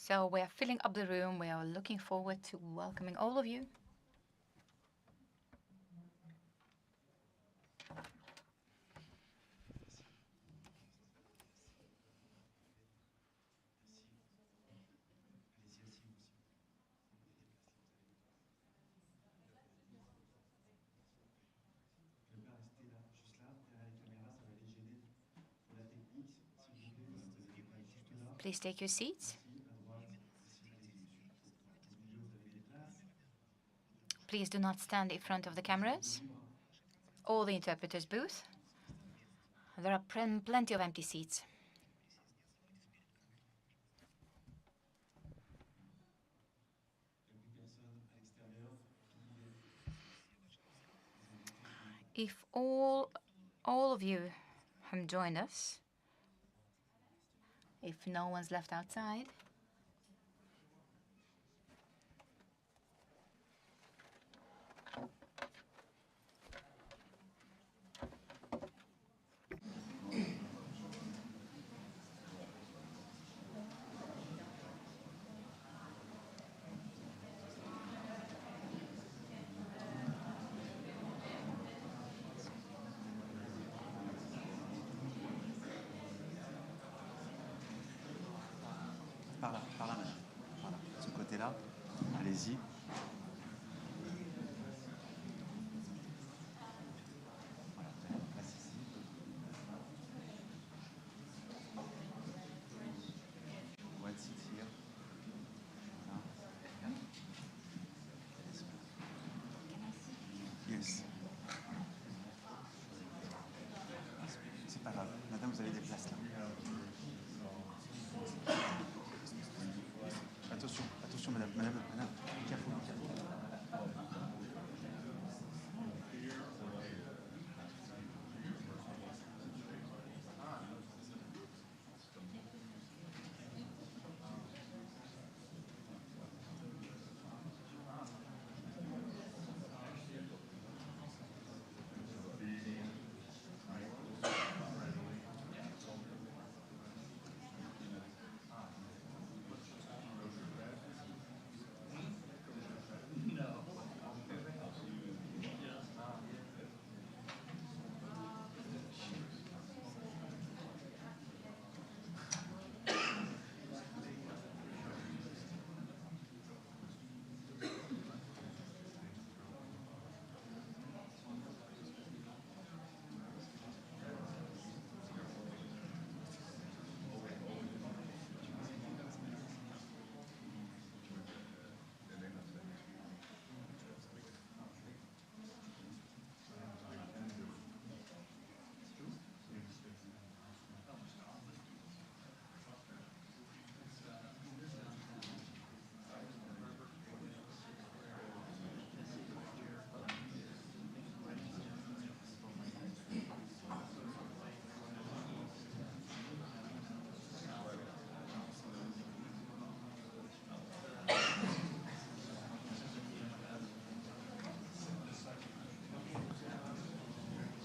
So we are filling up the room. We are looking forward to welcoming all of you. Please take your seats. Please do not stand in front of the cameras or the interpreter's booth. There are plenty of empty seats. If all of you have joined us, if no one's left outside, Par là, madame. Voilà, de ce côté-là. Allez-y. Voilà, place ici. One seat here. Voilà. Yes. C'est pas grave. Madame, vous avez des places là. Attention, attention, madame, careful.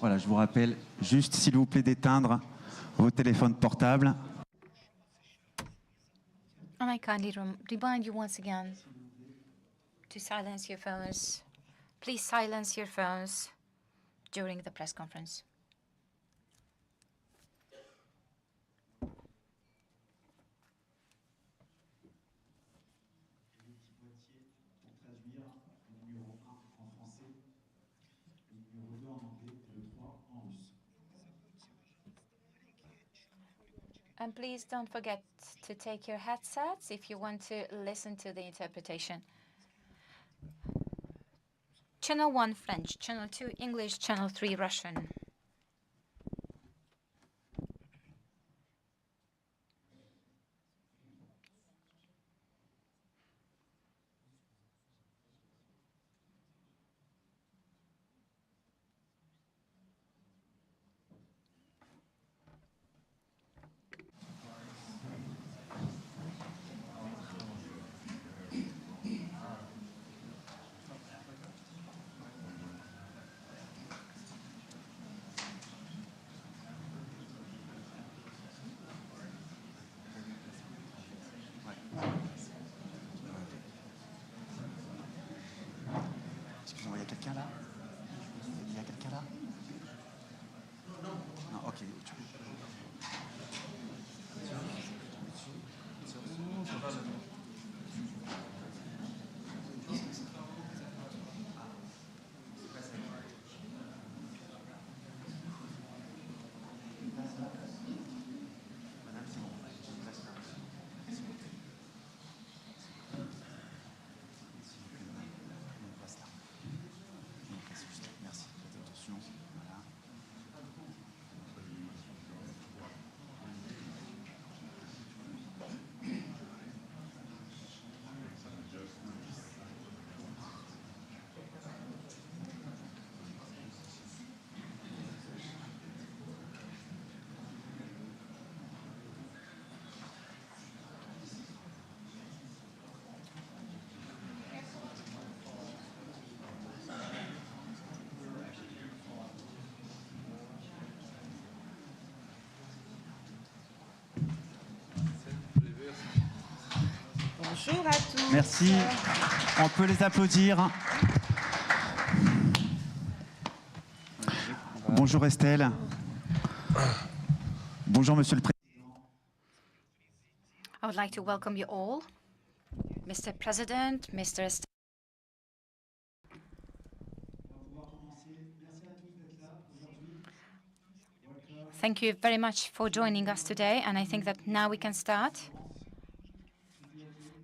Voilà, je vous rappelle juste, s'il vous plaît, d'éteindre vos téléphones portables. And I kindly remind you once again to silence your phones. Please silence your phones during the press conference. And please don't forget to take your headsets if you want to listen to the interpretation. Channel 1 French, Channel 2 English, Channel 3 Russian. quelqu'un là? Il y a quelqu'un là? Non, ok. Merci, faites attention. Voilà. Bonjour à tous. Merci. On peut les applaudir. Bonjour Estelle. Bonjour Monsieur le Président. I would like to welcome you all, Mr. President, Mr. Thank you very much for joining us today, and I think that now we can start.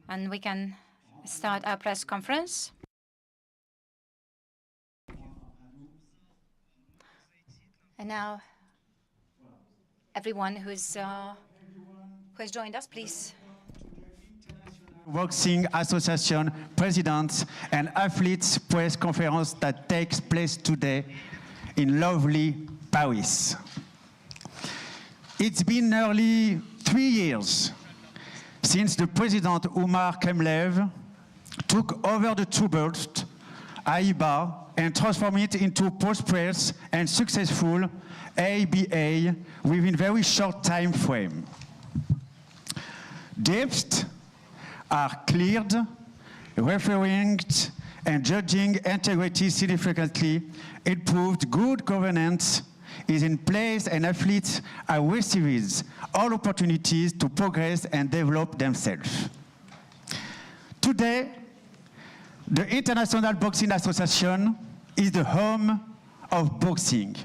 And we can start our press conference. And now, everyone who has joined us, please. Boxing Association Presidents and Athletes press conference that takes place today in lovely Paris. It's been nearly 3 years since the President Umar Kremlev took over the troubled IBA and transformed it into prosperous and successful IBA within a very short time frame. Debts are cleared, referring and judging integrity significantly improved, good governance is in place, and athletes are receiving all opportunities to progress and develop themselves. Today, the International Boxing Association is the home of boxing.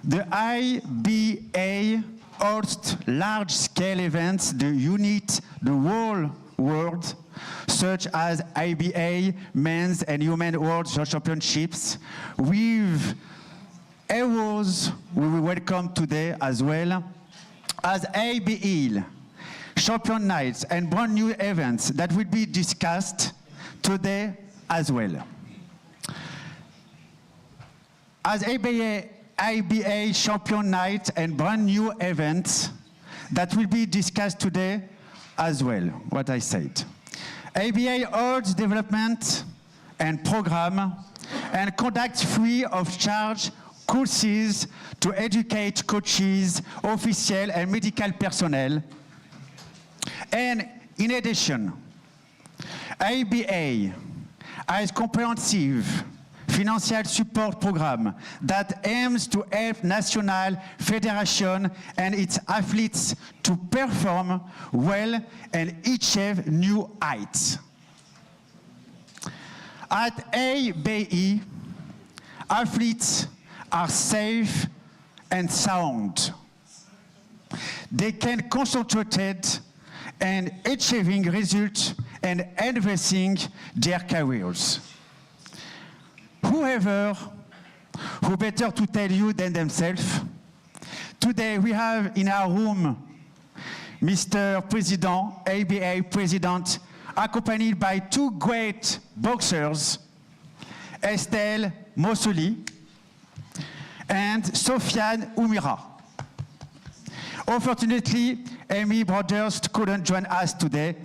The IBA hosts large-scale events that unite the whole world, such as IBA Men's and Women's World Championships, with heroes we will welcome today as well as IBA Champion Nights and brand new events that will be discussed today as well. As IBA Champion Night and brand new events that will be discussed today as well, what I said. IBA holds development and program and conducts free of charge courses to educate coaches, officials, and medical personnel. And in addition, IBA has comprehensive financial support program that aims to help national federation and its athletes to perform well and achieve new heights. At IBA, athletes are safe and sound. They can concentrate and achieving results and advancing their careers. Whoever who better to tell you than themselves. Today we have in our room Mr. President, IBA President, accompanied by two great boxers, Estelle Mossoli and Sofiane Oumira. Unfortunately, Amy Brothers couldn't join us today,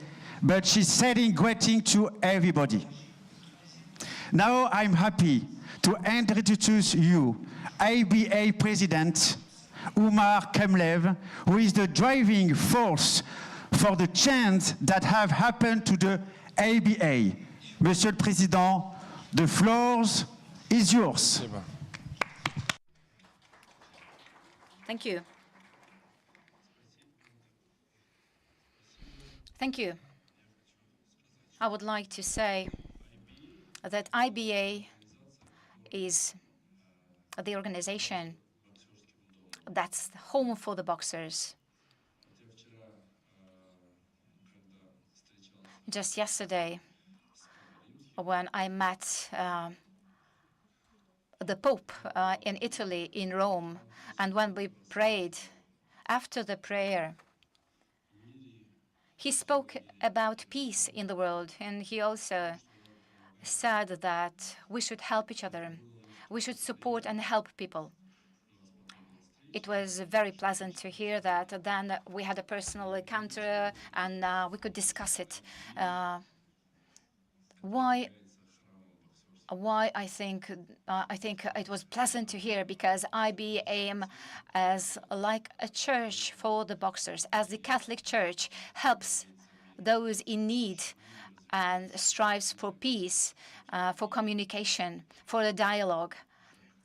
but she's sending greeting to everybody. Now I'm happy to introduce you IBA President Umar Kremlev, who is the driving force for the change that have happened to the IBA. Monsieur le Président, The floor is yours. C'est bon. Thank you. Thank you. I would like to say that IBA is the organization that's home for the boxers. Just yesterday, when I met the Pope in Italy, in Rome, and when we prayed, after the prayer, he spoke about peace in the world, and he also said that we should help each other. We should support and help people. It was very pleasant to hear that. Then we had a personal encounter, and we could discuss it. Why I think it was pleasant to hear, because IB aim as like a church for the boxers, as the Catholic Church helps those in need and strives for peace, for communication, for a dialogue.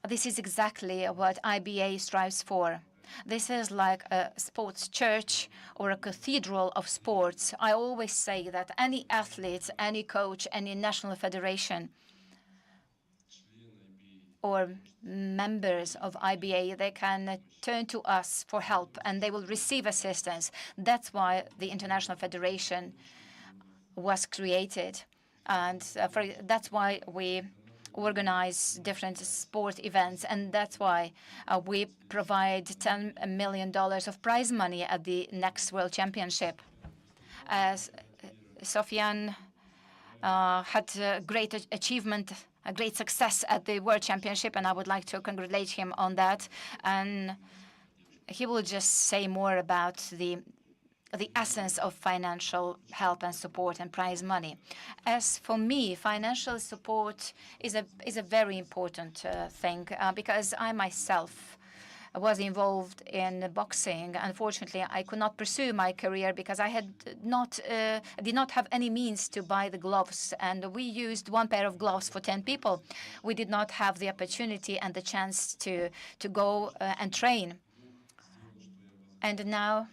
This is exactly what IBA strives for. This is like a sports church or a cathedral of sports. I always say that any athlete, any coach, any national federation or members of IBA, they can turn to us for help and they will receive assistance. That's why the International Federation was created. And that's why we organize different sport events, and that's why we provide $10 million of prize money at the next World Championship. As Sofian had a great achievement, a great success at the World Championship, and I would like to congratulate him on that. And he will just say more about the essence of financial help and support and prize money. As for me, financial support is a very important thing, because I myself was involved in boxing. Unfortunately, I could not pursue my career because I did not have any means to buy the gloves, and we used one pair of gloves for 10 people. We did not have the opportunity and the chance to go and train. And now,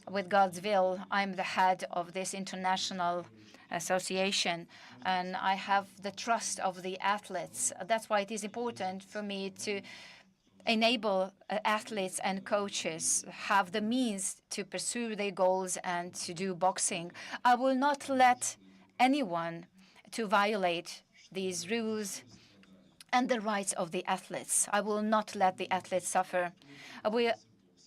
with God's will, I'm the head of this international association, and I have the trust of the athletes. That's why it is important for me to enable athletes and coaches have the means to pursue their goals and to do boxing. I will not let anyone to violate these rules and the rights of the athletes. I will not let the athletes suffer. We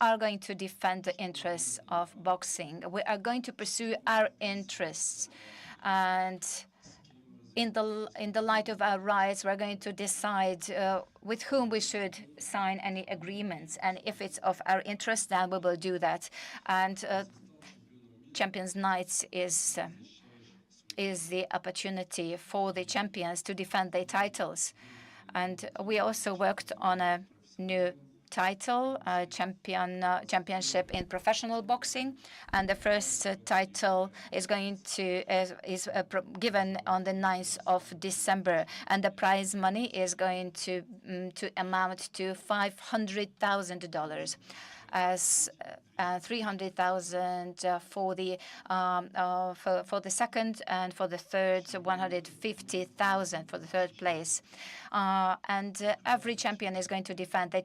are going to defend the interests of boxing. We are going to pursue our interests, and in the light of our rights, we're going to decide with whom we should sign any agreements. And if it's of our interest, then we will do that. And Champions Nights is the opportunity for the champions to defend their titles. And we also worked on a new title, championship in professional boxing, and the first title is going to given on the 9th of December, and the prize money is going to amount to $500,000, as 300,000 for the second, and for the third 150,000 for the third place. And every champion is going to defend the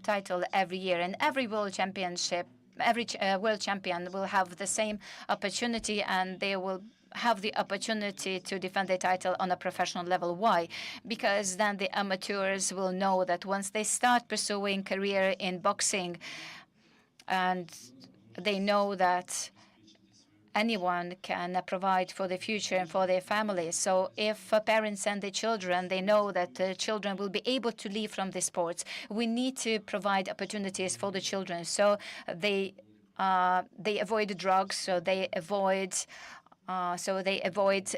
title every year, and every world championship, every world champion will have the same opportunity, and they will have the opportunity to defend the title on a professional level. Why? Because then the amateurs will know that once they start pursuing career in boxing, and they know that anyone can provide for the future and for their families. So if parents send their children, they know that the children will be able to live from the sports. We need to provide opportunities for the children, so they avoid drugs, so they avoid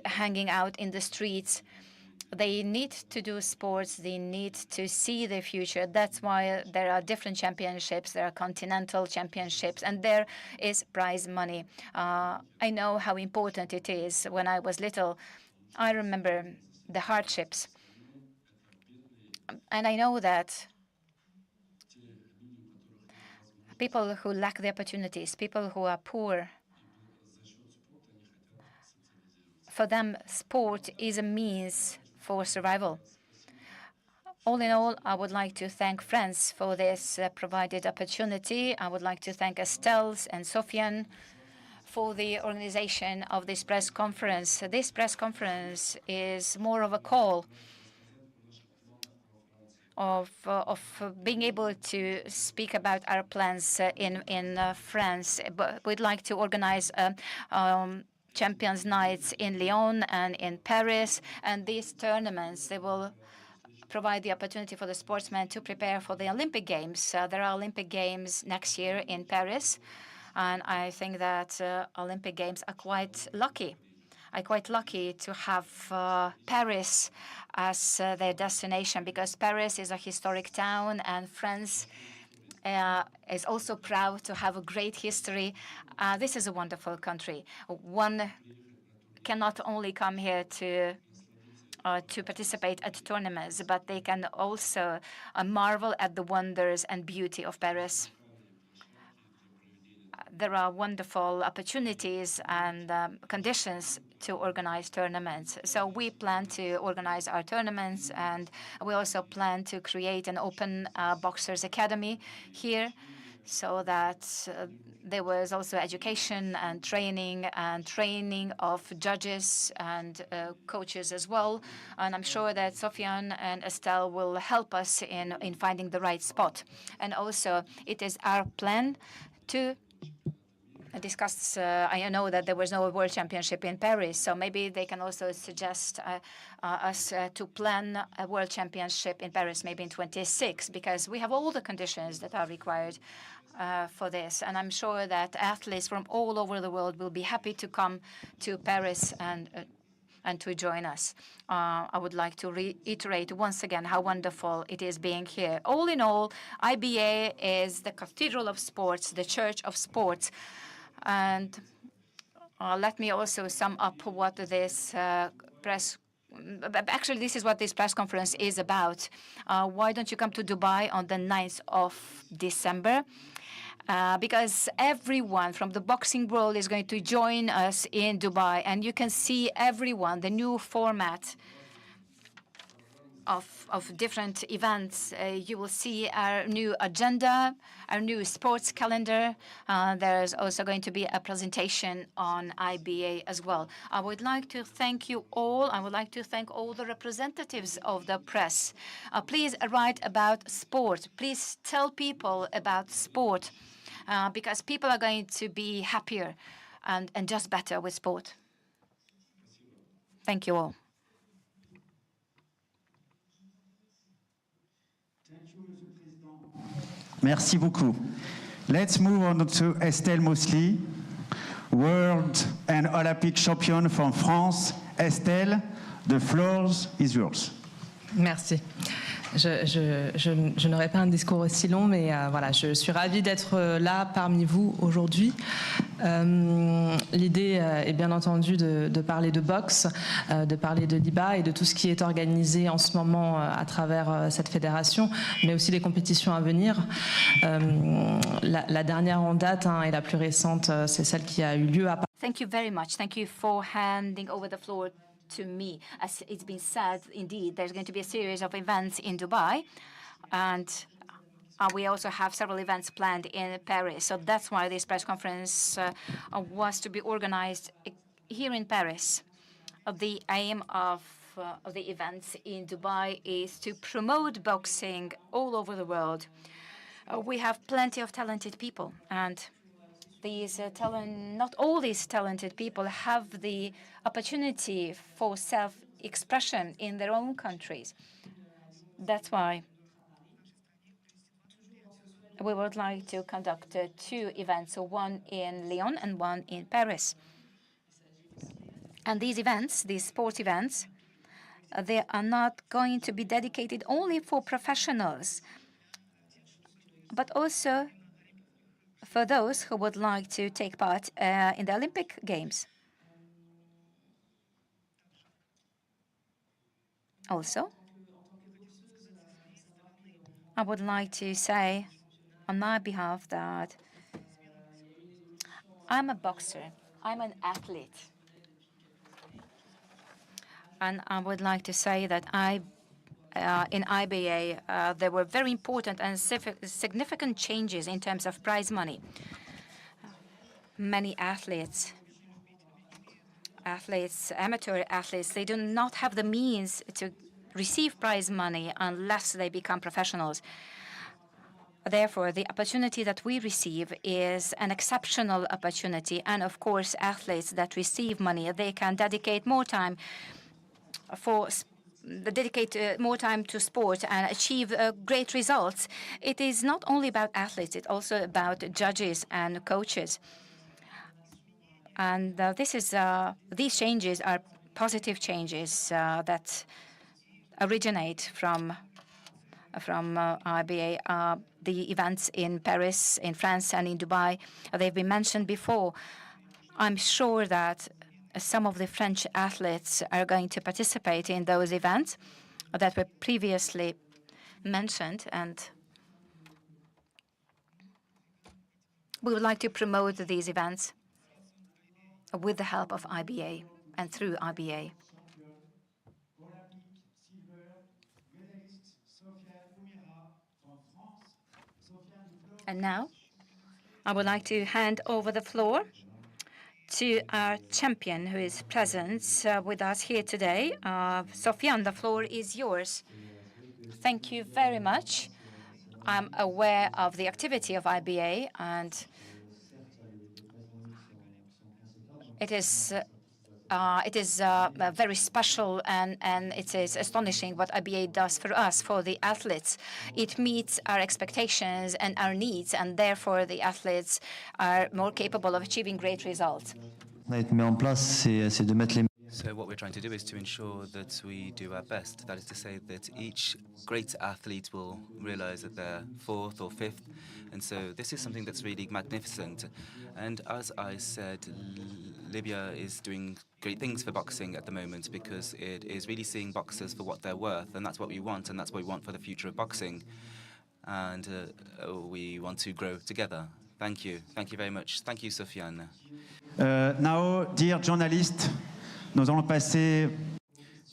hanging out in the streets. They need to do sports. They need to see the future. That's why there are different championships. There are continental championships, and there is prize money. I know how important it is. When I was little, I remember the hardships And I know that people who lack the opportunities, people who are poor, for them, sport is a means for survival. All in all, I would like to thank France for this provided opportunity. I would like to thank Estelle and Sofiane for the organization of this press conference. This press conference is more of a call of being able to speak about our plans in France. But we'd like to organize Champions Nights in Lyon and in Paris. And these tournaments, they will provide the opportunity for the sportsmen to prepare for the Olympic Games. There are Olympic Games next year in Paris. And I think that Olympic Games are quite lucky. I'm quite lucky to have Paris as their destination, because Paris is a historic town and France is also proud to have a great history. This is a wonderful country. One cannot only come here to participate at tournaments, but they can also marvel at the wonders and beauty of Paris. There are wonderful opportunities and conditions to organize tournaments. So we plan to organize our tournaments, and we also plan to create an open boxers academy here, so that there was also education and training of judges and coaches as well. And I'm sure that Sofiane and Estelle will help us in finding the right spot. And also, it is our plan to discuss. I know that there was no World Championship in Paris, so maybe they can also suggest us to plan a World Championship in Paris, maybe in 26, because we have all the conditions that are required for this. And I'm sure that athletes from all over the world will be happy to come to Paris and to join us. I would like to reiterate once again how wonderful it is being here. All in all, IBA is the cathedral of sports, the church of sports. And let me also sum up what this actually, this is what this press conference is about. Why don't you come to Dubai on the 9th of December? Because everyone from the boxing world is going to join us in Dubai, and you can see everyone, the new format of different events. You will see our new agenda, our new sports calendar. There's also going to be a presentation on IBA as well. I would like to thank you all. I would like to thank all the representatives of the press. Please write about sport. Please tell people about sport, because people are going to be happier and just better with sport. Thank you all. Merci beaucoup. Let's move on to Estelle Mosley, world and Olympic champion from France. Estelle, the floor is yours. Merci. Je n'aurai pas un discours aussi long, mais voilà, je suis ravie d'être là parmi vous aujourd'hui. L'idée est bien entendu de parler de boxe, de parler de l'IBA et de tout ce qui est organisé en ce moment à travers cette fédération, mais aussi des compétitions à venir. La dernière en date et la plus récente, c'est celle qui a eu lieu à Paris. Thank you very much. Thank you for handing over the floor to me. As it's been said, indeed, there's going to be a series of events in Dubai, and we also have several events planned in Paris. So that's why this press conference was to be organized here in Paris. The aim of the events in Dubai is to promote boxing all over the world. We have plenty of talented people, and not all these talented people have the opportunity for self-expression in their own countries. That's why we would like to conduct two events, so one in Lyon and one in Paris. And these events, these sports events, they are not going to be dedicated only for professionals, but also for those who would like to take part in the Olympic Games. Also, I would like to say on my behalf that I'm a boxer. I'm an athlete. And I would like to say that in IBA, there were very important and significant changes in terms of prize money. Many amateur athletes, they do not have the means to receive prize money unless they become professionals. Therefore, the opportunity that we receive is an exceptional opportunity. And of course, athletes that receive money, they can dedicate more time to sport and achieve great results. It is not only about athletes, it's also about judges and coaches. And these changes are positive changes that originate from IBA. The events in Paris, in France, and in Dubai, they've been mentioned before. I'm sure that some of the French athletes are going to participate in those events that were previously mentioned, and we would like to promote these events with the help of IBA and through IBA. And now, I would like to hand over the floor to our champion who is present with us here today. Sofiane, the floor is yours. Thank you very much. I'm aware of the activity of IBA, and it is very special, and it is astonishing what IBA does for us, for the athletes. It meets our expectations and our needs, and therefore the athletes are more capable of achieving great results. So what we're trying to do is to ensure that we do our best. That is to say that each great athlete will realize that they're fourth or fifth. And so this is something that's really magnificent. And as I said, Libya is doing great things for boxing at the moment because it is really seeing boxers for what they're worth. And that's what we want. And that's what we want for the future of boxing. And we want to grow together. Thank you. Thank you very much. Thank you, Sofiane. Now, dear journalists, nous allons passer.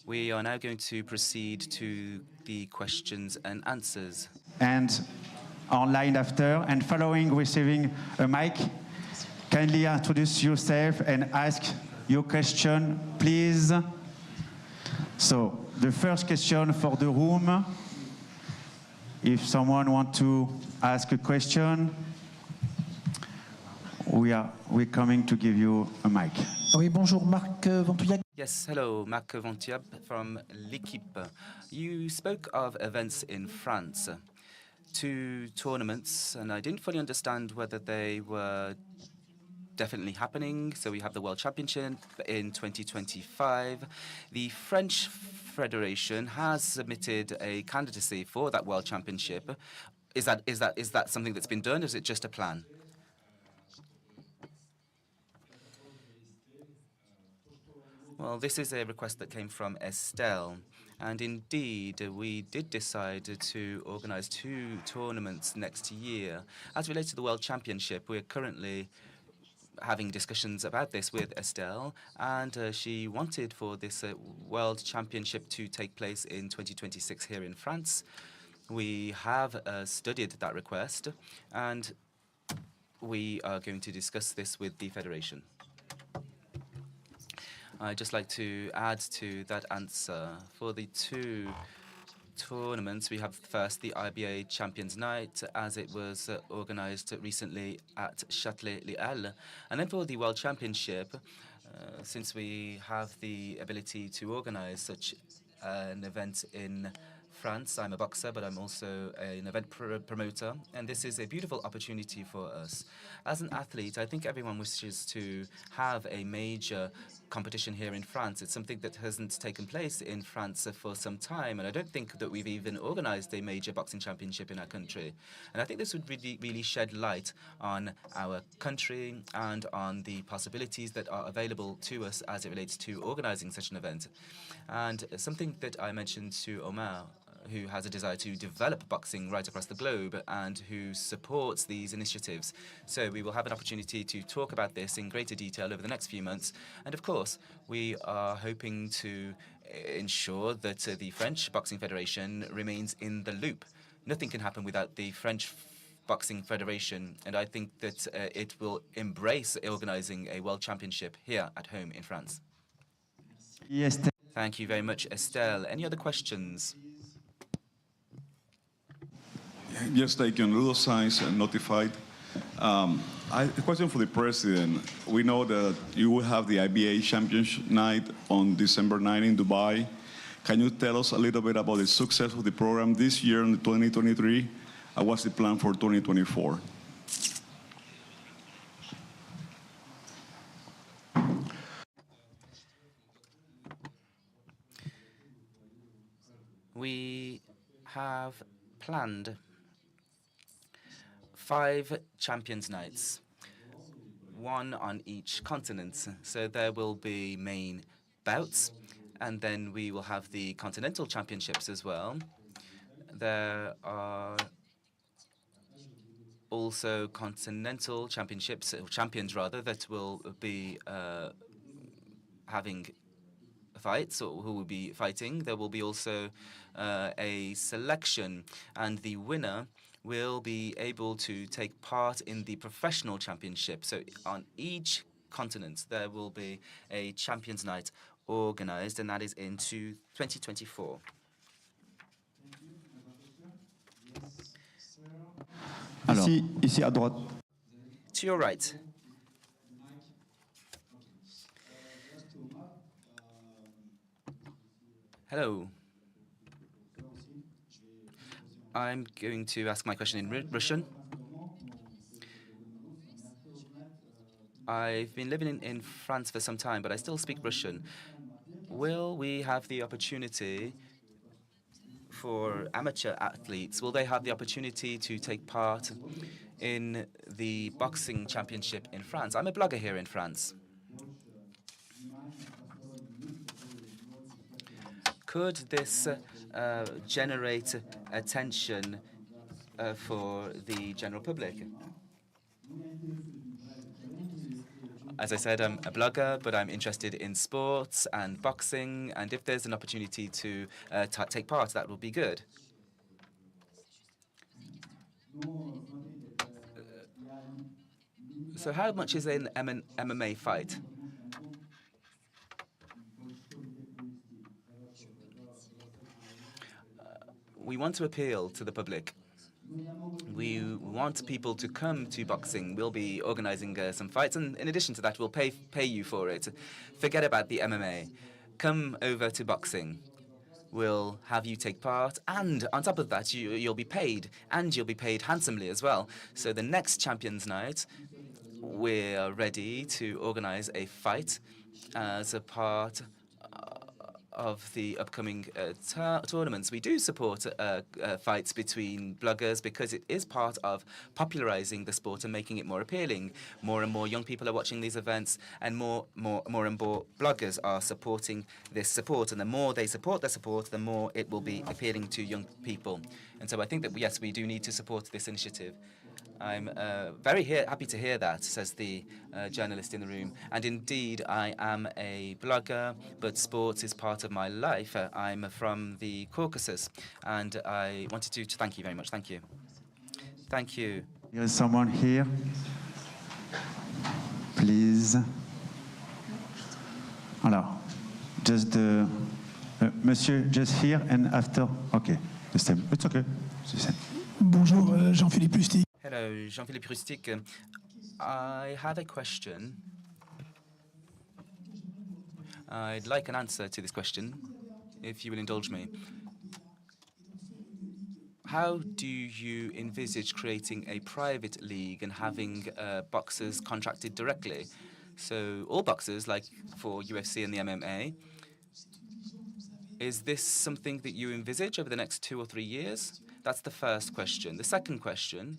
We are now going to proceed to the questions and answers. And online after, and following receiving a mic, kindly introduce yourself and ask your question, please. So, the first question for the room. If someone wants to ask a question, we're coming to give you a mic. Oui, bonjour, Marc Ventouillac. Yes, hello, Marc Ventouillac from L'Équipe. You spoke of events in France, 2 tournaments, and I didn't fully understand whether they were definitely happening. So we have the World Championship in 2025. The French Federation has submitted a candidacy for that World Championship. Is that something that's been done, or is it just a plan? Well, this is a request that came from Estelle. And indeed, we did decide to organize 2 tournaments next year. As relates to the World Championship, we're currently having discussions about this with Estelle, and she wanted for this World Championship to take place in 2026 here in France. We have studied that request, and we are going to discuss this with the Federation. I'd just like to add to that answer. For the 2 tournaments, we have first the IBA Champions Night, as it was organized recently at Châtelet-Les Halles. And then for the World Championship, since we have the ability to organize such an event in France. I'm a boxer, but I'm also an event promoter, and this is a beautiful opportunity for us. As an athlete, I think everyone wishes to have a major competition here in France. It's something that hasn't taken place in France for some time, and I don't think that we've even organized a major boxing championship in our country. And I think this would really shed light on our country and on the possibilities that are available to us as it relates to organizing such an event. And something that I mentioned to Omar who has a desire to develop boxing right across the globe and who supports these initiatives. So we will have an opportunity to talk about this in greater detail over the next few months. And of course, we are hoping to ensure that the French Boxing Federation remains in the loop. Nothing can happen without the French Boxing Federation, and I think that it will embrace organizing a world championship here at home in France. Yes. Thank you very much, Estelle. Any other questions? Just taken little signs and notified. A question for the president. We know that you will have the IBA Championship Night on December 9 in Dubai. Can you tell us a little bit about the success of the program this year in 2023? And what's the plan for 2024? We have planned 5 Champions Nights, one on each continent. So there will be main bouts, and then we will have the continental championships as well. There are also continental championships, or champions rather, that will be having fights, or who will be fighting. There will be also a selection, and the winner will be able to take part in the professional championship. So on each continent, there will be a Champions Night organized, and that is into 2024. Ici à droite. To your right. Hello. I'm going to ask my question in Russian. I've been living in France for some time, but I still speak Russian. Will we have the opportunity for amateur athletes? Will they have the opportunity to take part in the boxing championship in France? I'm a blogger here in France. Could this generate attention for the general public? As I said, I'm a blogger, but I'm interested in sports and boxing, and if there's an opportunity to take part, that would be good. So how much is an MMA fight? We want to appeal to the public. We want people to come to boxing. We'll be organizing some fights, and in addition to that, we'll pay you for it. Forget about the MMA. Come over to boxing. We'll have you take part, and on top of that, you'll be paid, and you'll be paid handsomely as well. So the next Champions Night, we're ready to organize a fight as a part of the upcoming tournaments. We do support fights between bloggers because it is part of popularizing the sport and making it more appealing. More and more young people are watching these events, and more and more bloggers are supporting this support. And the more they support the support, the more it will be appealing to young people. And so I think that, yes, we do need to support this initiative. I'm very happy to hear that, says the journalist in the room. And indeed, I am a blogger, but sports is part of my life. I'm from the Caucasus, and I wanted to thank you very much. Thank you. Thank you. There's someone here. Please. Alors, just the monsieur just here and after. Okay, the same. It's okay. Bonjour, Jean-Philippe Lustig. Hello, Jean-Philippe Rustic. I have a question. I'd like an answer to this question, if you will indulge me. How do you envisage creating a private league and having boxers contracted directly? So all boxers, like for UFC and the MMA, is this something that you envisage over the next 2 or 3 years? That's the first question. The second question,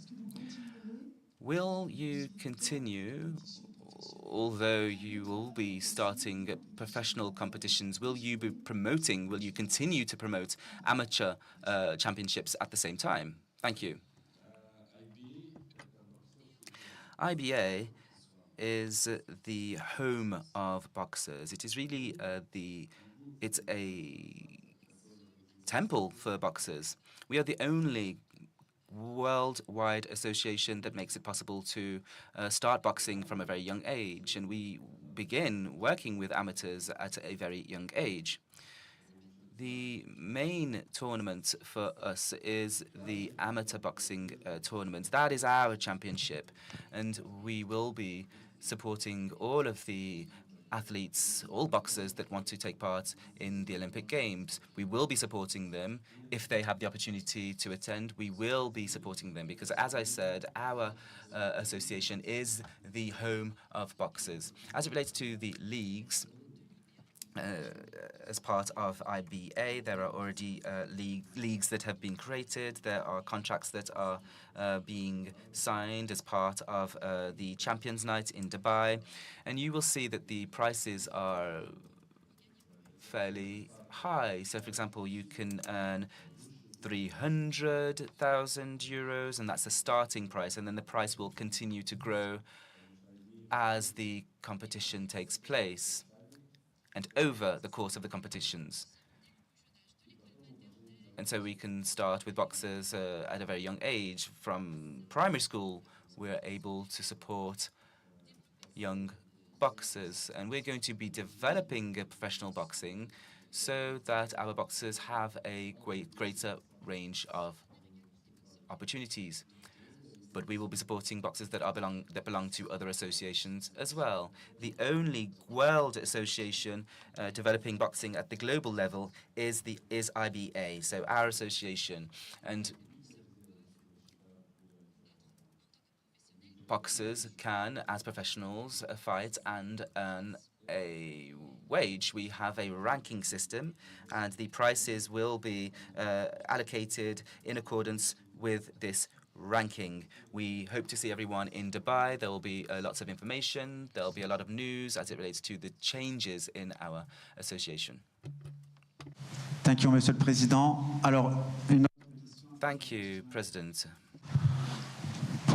will you continue although you will be starting professional competitions, will you continue to promote amateur championships at the same time? Thank you. IBA is the home of boxers. It is really it's a temple for boxers. We are the only worldwide association that makes it possible to start boxing from a very young age, and we begin working with amateurs at a very young age. The main tournament for us is the amateur boxing tournament. That is our championship, and we will be supporting all of the athletes, all boxers that want to take part in the Olympic Games. We will be supporting them. If they have the opportunity to attend, we will be supporting them because, as I said, our association is the home of boxers. As it relates to the leagues, as part of IBA, there are already leagues that have been created. There are contracts that are being signed as part of the Champions Night in Dubai. And you will see that the prices are fairly high. So, for example, you can earn 300,000 euros, and that's the starting price. And then the price will continue to grow as the competition takes place and over the course of the competitions. And so we can start with boxers at a very young age. From primary school, we're able to support young boxers. And we're going to be developing professional boxing so that our boxers have a greater range of opportunities. But we will be supporting boxers that belong to other associations as well. The only world association developing boxing at the global level is IBA, so our association. And boxers can, as professionals, fight and earn a wage. We have a ranking system, and the prices will be allocated in accordance with this ranking. We hope to see everyone in Dubai. There will be lots of information. There will be a lot of news as it relates to the changes in our association. Thank you, Monsieur le Président. Alors, Thank you, President.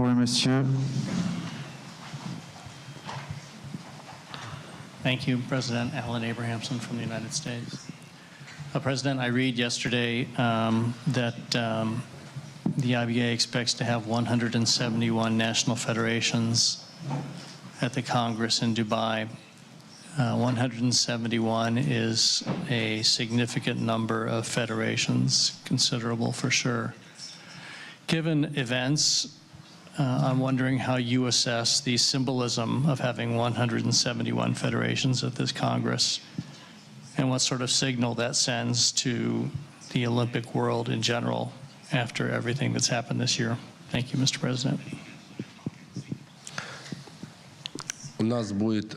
pour le monsieur. Thank you, President. Alan Abrahamson from the United States. President, I read yesterday that the IBA expects to have 171 national federations at the Congress in Dubai. 171 is a significant number of federations, considerable for sure. Given events, I'm wondering how you assess the symbolism of having 171 federations at this Congress and what sort of signal that sends to the Olympic world in general after everything that's happened this year. Thank you, Mr. President. У нас будет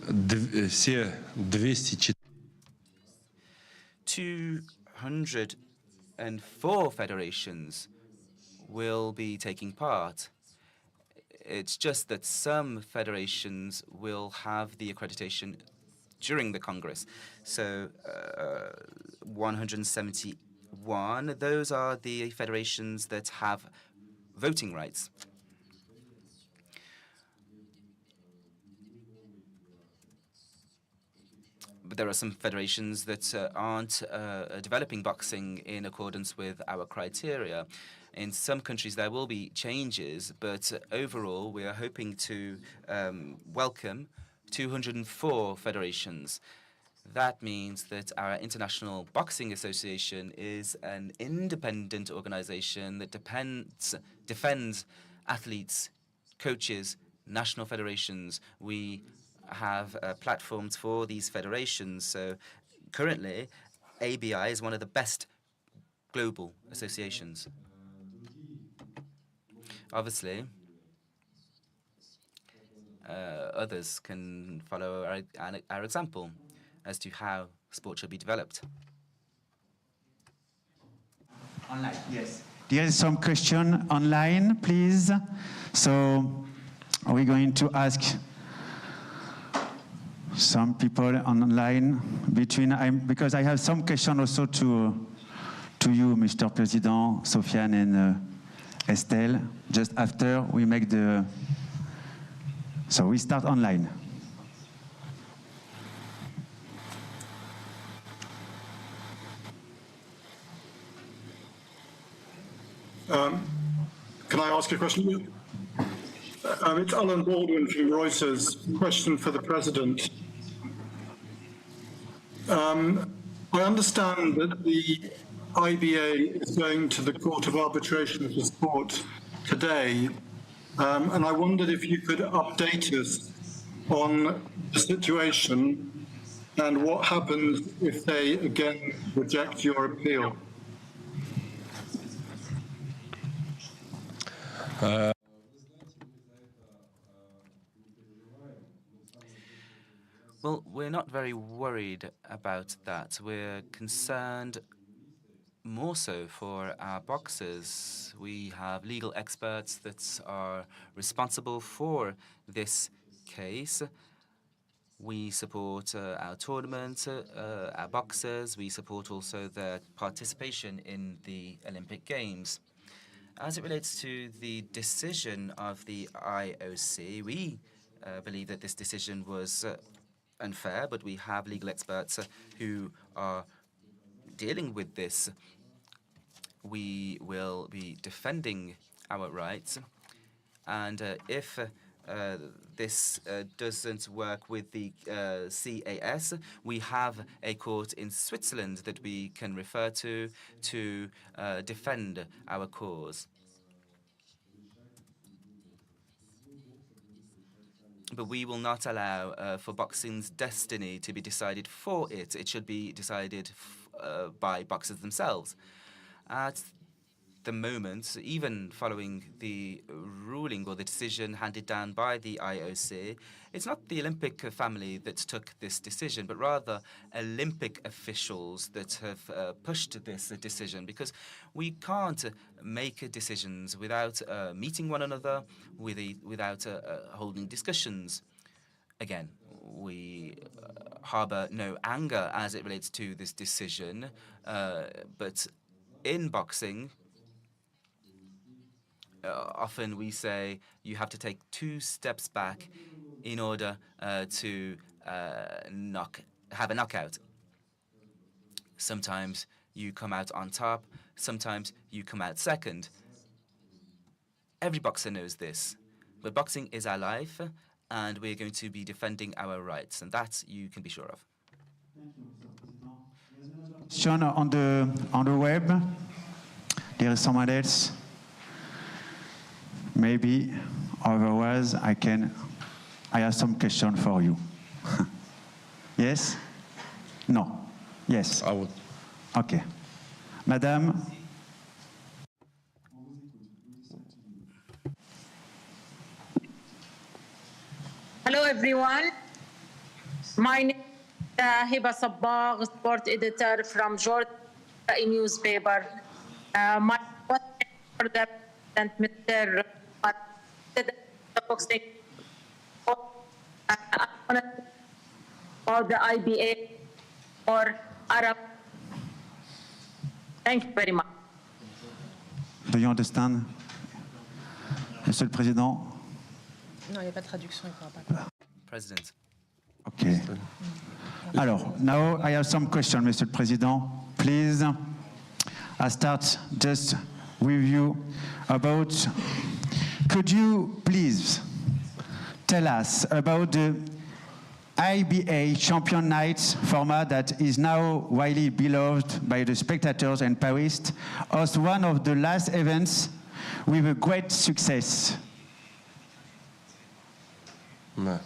все 204 federations will be taking part. It's just that some federations will have the accreditation during the Congress. So 171, those are the federations that have voting rights. But there are some federations that aren't developing boxing in accordance with our criteria. In some countries, there will be changes, but overall, we are hoping to welcome 204 federations. That means that our International Boxing Association is an independent organization that defends athletes, coaches, national federations. We have platforms for these federations. So currently, ABI is one of the best global associations. Obviously, others can follow our example as to how sport should be developed. Online, yes. There is some question online, please. So are we going to ask some people online because I have some question also to you, Mr. President, Sofiane and Estelle, just after we make so we start online. Can I ask a question? It's Alan Baldwin from Reuters. Question for the President. I understand that the IBA is going to the Court of Arbitration for Sport today, and I wondered if you could update us on the situation and what happens if they again reject your appeal. Well, we're not very worried about that. We're concerned more so for our boxers. We have legal experts that are responsible for this case. We support our tournament, our boxers. We support also their participation in the Olympic Games. As it relates to the decision of the IOC, we believe that this decision was unfair, but we have legal experts who are dealing with this. We will be defending our rights, and if this doesn't work with the CAS, we have a court in Switzerland that we can refer to defend our cause. But we will not allow for boxing's destiny to be decided for it. It should be decided by boxers themselves. At the moment, even following the ruling or the decision handed down by the IOC, it's not the Olympic family that took this decision, but rather Olympic officials that have pushed this decision, because we can't make decisions without meeting one another, without holding discussions. Again, we harbor no anger as it relates to this decision, but in boxing, often we say you have to take 2 steps back in order to have a knockout. Sometimes you come out on top, sometimes you come out second. Every boxer knows this, but boxing is our life, and we're going to be defending our rights, and that you can be sure of. Question on the web. There is someone else. Maybe, otherwise I have some question for you. Yes? No? Yes? I would. Okay. Madame? Hello, everyone. My name is Hiba Sabbagh, sport editor from Georgia newspaper. My question for the President, Mr. Boxing or the IBA or Arab. Thank you very much. Do you understand? Monsieur le Président? Non, il n'y a pas de traduction, il ne pourra pas. President. Okay. Alors, now I have some question, Monsieur le Président. Please, I start just with you about, could you please tell us about the IBA Champion Night format that is now widely beloved by the spectators in Paris, as one of the last events with a great success? Да.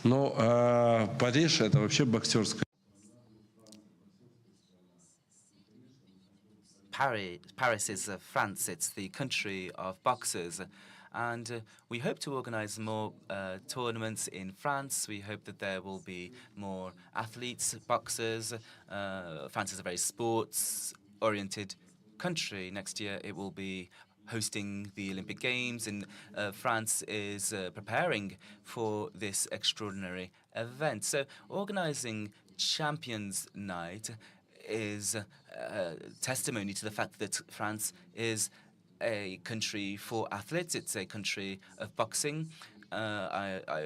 Ну, Париж — это вообще боксерская. Paris is France. It's the country of boxers. And we hope to organize more tournaments in France. We hope that there will be more athletes, boxers. France is a very sports-oriented country. Next year, it will be hosting the Olympic Games, and France is preparing for this extraordinary event. So organizing Champions Night is testimony to the fact that France is a country for athletes. It's a country of boxing. I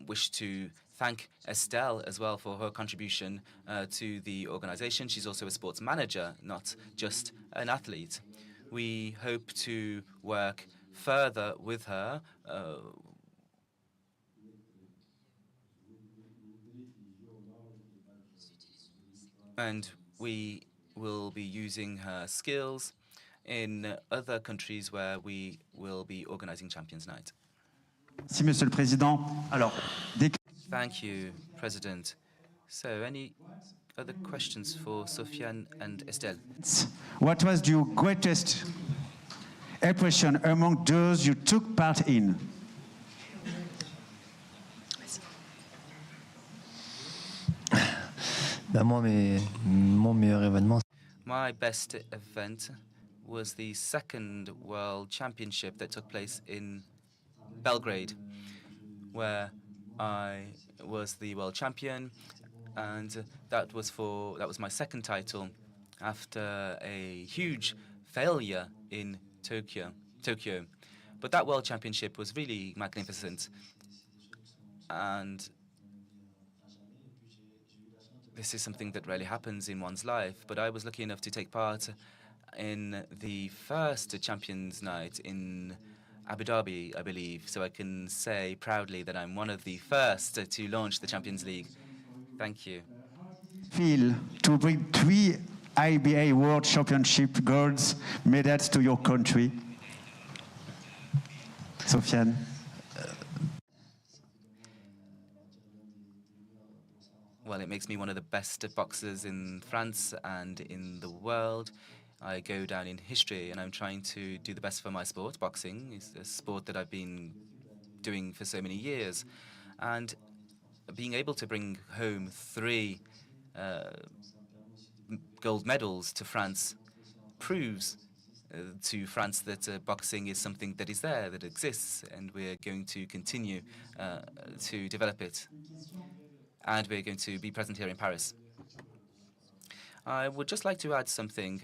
wish to thank Estelle as well for her contribution to the organization. She's also a sports manager, not just an athlete. We hope to work further with her and we will be using her skills in other countries where we will be organizing Champions Night. Merci, Monsieur le Président. Alors, Thank you, President. So, any other questions for Sofiane and Estelle? what was your greatest impression among those you took part in? Mon meilleur événement. My best event was the second World Championship that took place in Belgrade, where I was the world champion, and that was my second title after a huge failure in Tokyo. But that World Championship was really magnificent, and this is something that rarely happens in one's life. But I was lucky enough to take part in the first Champions Night in Abu Dhabi, I believe, so I can say proudly that I'm one of the first to launch the Champions League. Thank you. Feel to bring 3 IBA World Championship gold medals to your country? Sofiane. Well, it makes me one of the best boxers in France and in the world. I go down in history, and I'm trying to do the best for my sport. Boxing is a sport that I've been doing for so many years. And being able to bring home 3 gold medals to France proves to France that boxing is something that is there, that exists, and we're going to continue to develop it. And we're going to be present here in Paris. I would just like to add something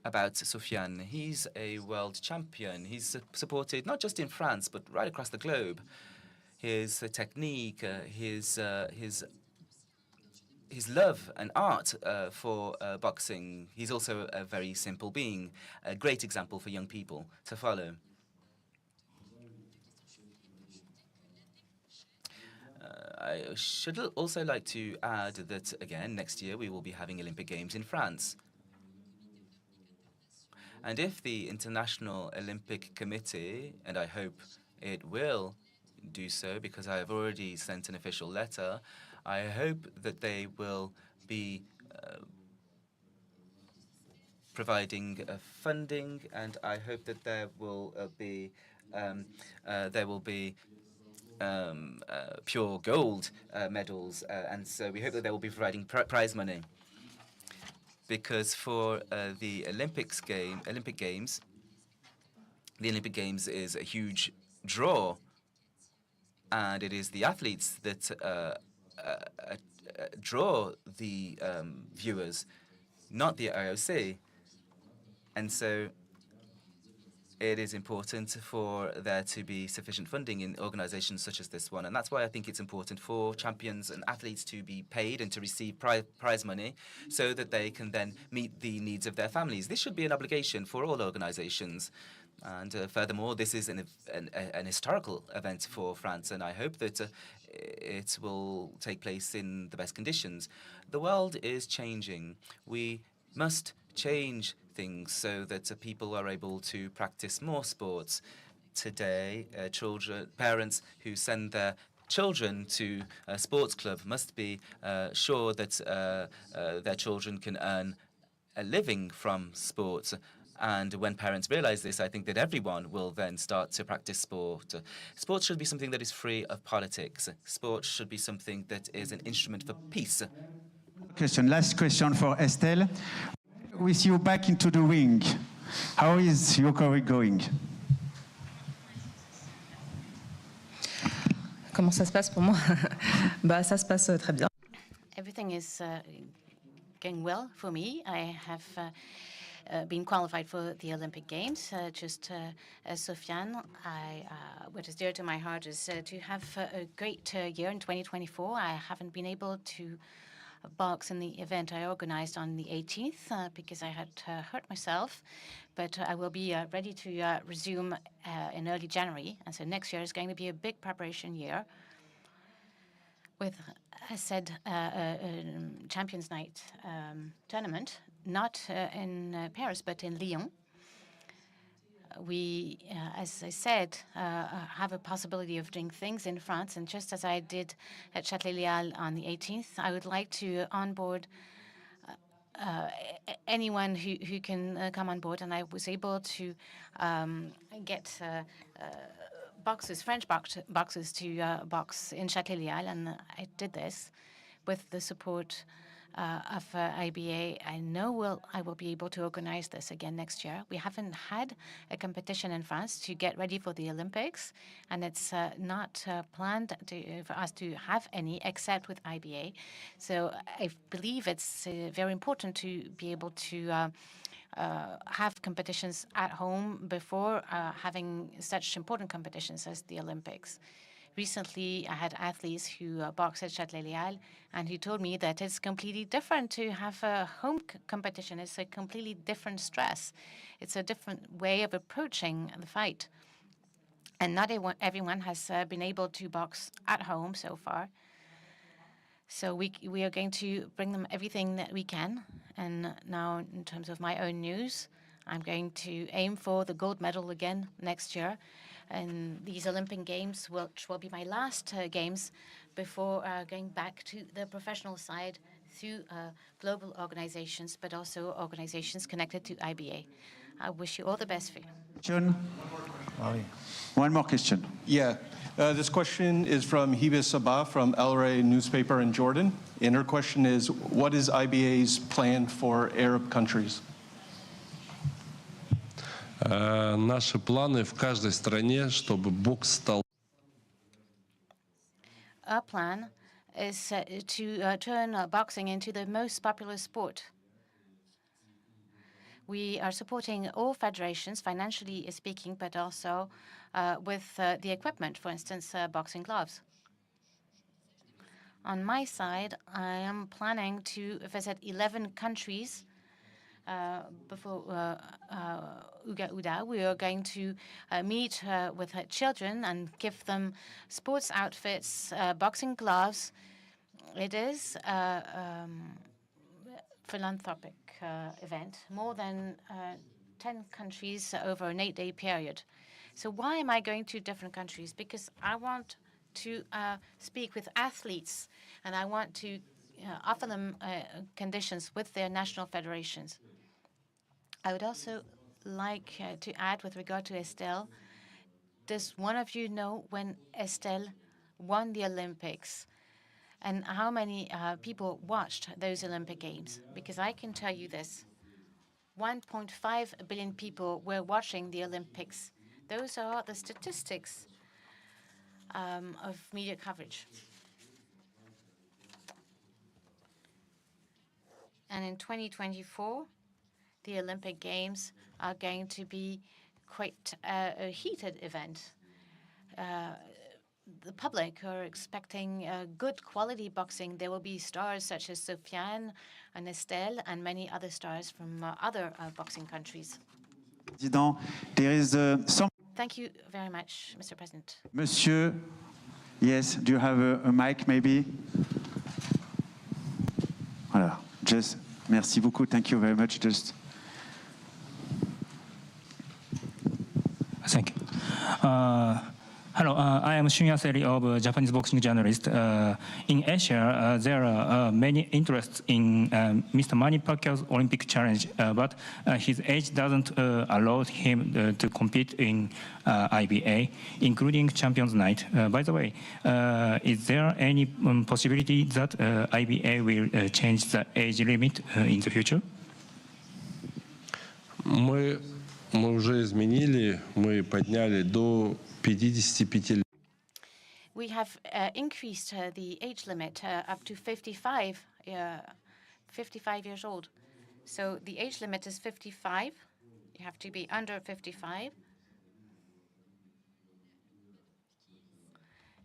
about Sofiane. He's a world champion. He's supported not just in France, but right across the globe. His technique, his love and art for boxing. He's also a very simple being, a great example for young people to follow. I should also like to add that, again, next year we will be having Olympic Games in France. And if the International Olympic Committee, and I hope it will do so because I have already sent an official letter, I hope that they will be providing funding, and I hope that there will be pure gold medals, and so we hope that they will be providing prize money. Because for the Olympic Games, the Olympic Games is a huge draw, and it is the athletes that draw the viewers, not the IOC. And so it is important for there to be sufficient funding in organizations such as this one. And that's why I think it's important for champions and athletes to be paid and to receive prize money so that they can then meet the needs of their families. This should be an obligation for all organizations. And furthermore, this is an historical event for France, and I hope that it will take place in the best conditions. The world is changing. We must change things so that people are able to practice more sports. Today, parents who send their children to a sports club must be sure that their children can earn a living from sports. And when parents realize this, I think that everyone will then start to practice sport. Sports should be something that is free of politics. Sports should be something that is an instrument for peace. Last question for Estelle. With you back into the ring, How is your career going? Comment ça se passe pour moi? Bah, ça se passe très bien. Everything is going well for me. I have been qualified for the Olympic Games. Just as Sofiane, what is dear to my heart is to have a great year in 2024. I haven't been able to box in the event I organized on the 18th because I had hurt myself, but I will be ready to resume in early January. And so next year is going to be a big preparation year with, as said, a Champions Night tournament, not in Paris, but in Lyon. We, as I said, have a possibility of doing things in France. And just as I did at Châtelet-Léal on the 18th, I would like to onboard anyone who can come on board. And I was able to get boxers, French boxers to box in Châtelet-Léal. And I did this with the support of IBA. I know I will be able to organize this again next year. We haven't had a competition in France to get ready for the Olympics, and it's not planned for us to have any except with IBA. So I believe it's very important to be able to have competitions at home before having such important competitions as the Olympics. Recently, I had athletes who boxed at Châtelet-Léal, and he told me that it's completely different to have a home competition. It's a completely different stress. It's a different way of approaching the fight. And not everyone has been able to box at home so far. So we are going to bring them everything that we can. And now, in terms of my own news, I'm going to aim for the gold medal again next year. And these Olympic Games, which will be my last games before going back to the professional side through global organizations, but also organizations connected to IBA. I wish you all the best for you. John? One more question. Yeah. This question is from Hiba Sabah from El Ray newspaper in Jordan. And her question is, what is IBA's plan for Arab countries? Наши планы в каждой стране, чтобы бокс стал. Our plan is to turn boxing into the most popular sport. We are supporting all federations, financially speaking, but also with the equipment, for instance, boxing gloves. On my side, I am planning to visit 11 countries before Uga Uda. We are going to meet with children and give them sports outfits, boxing gloves. It is a philanthropic event, more than 10 countries over an 8-day period. So why am I going to different countries? Because I want to speak with athletes, and I want to offer them conditions with their national federations. I would also like to add with regard to Estelle, does one of you know when Estelle won the Olympics and how many people watched those Olympic Games? Because I can tell you this, 1.5 billion people were watching the Olympics. Those are the statistics of media coverage. And in 2024, the Olympic Games are going to be quite a heated event. The public are expecting good quality boxing. There will be stars such as Sofiane and Estelle and many other stars from other boxing countries. There is some. Thank you very much, Mr. President. Monsieur, yes, do you have a mic maybe? Voilà, just, merci beaucoup, thank you very much, just. Thank you. Hello, I am Shunya Seri of Japanese boxing journalist. In Asia, there are many interests in Mr. Manny Pacquiao's Olympic challenge, but his age doesn't allow him to compete in IBA, including Champions Night. By the way, is there any possibility that IBA will change the age limit in the future? Мы мы уже изменили, мы подняли до 55 лет. We have increased the age limit up to 55 years old. So the age limit is 55. You have to be under 55.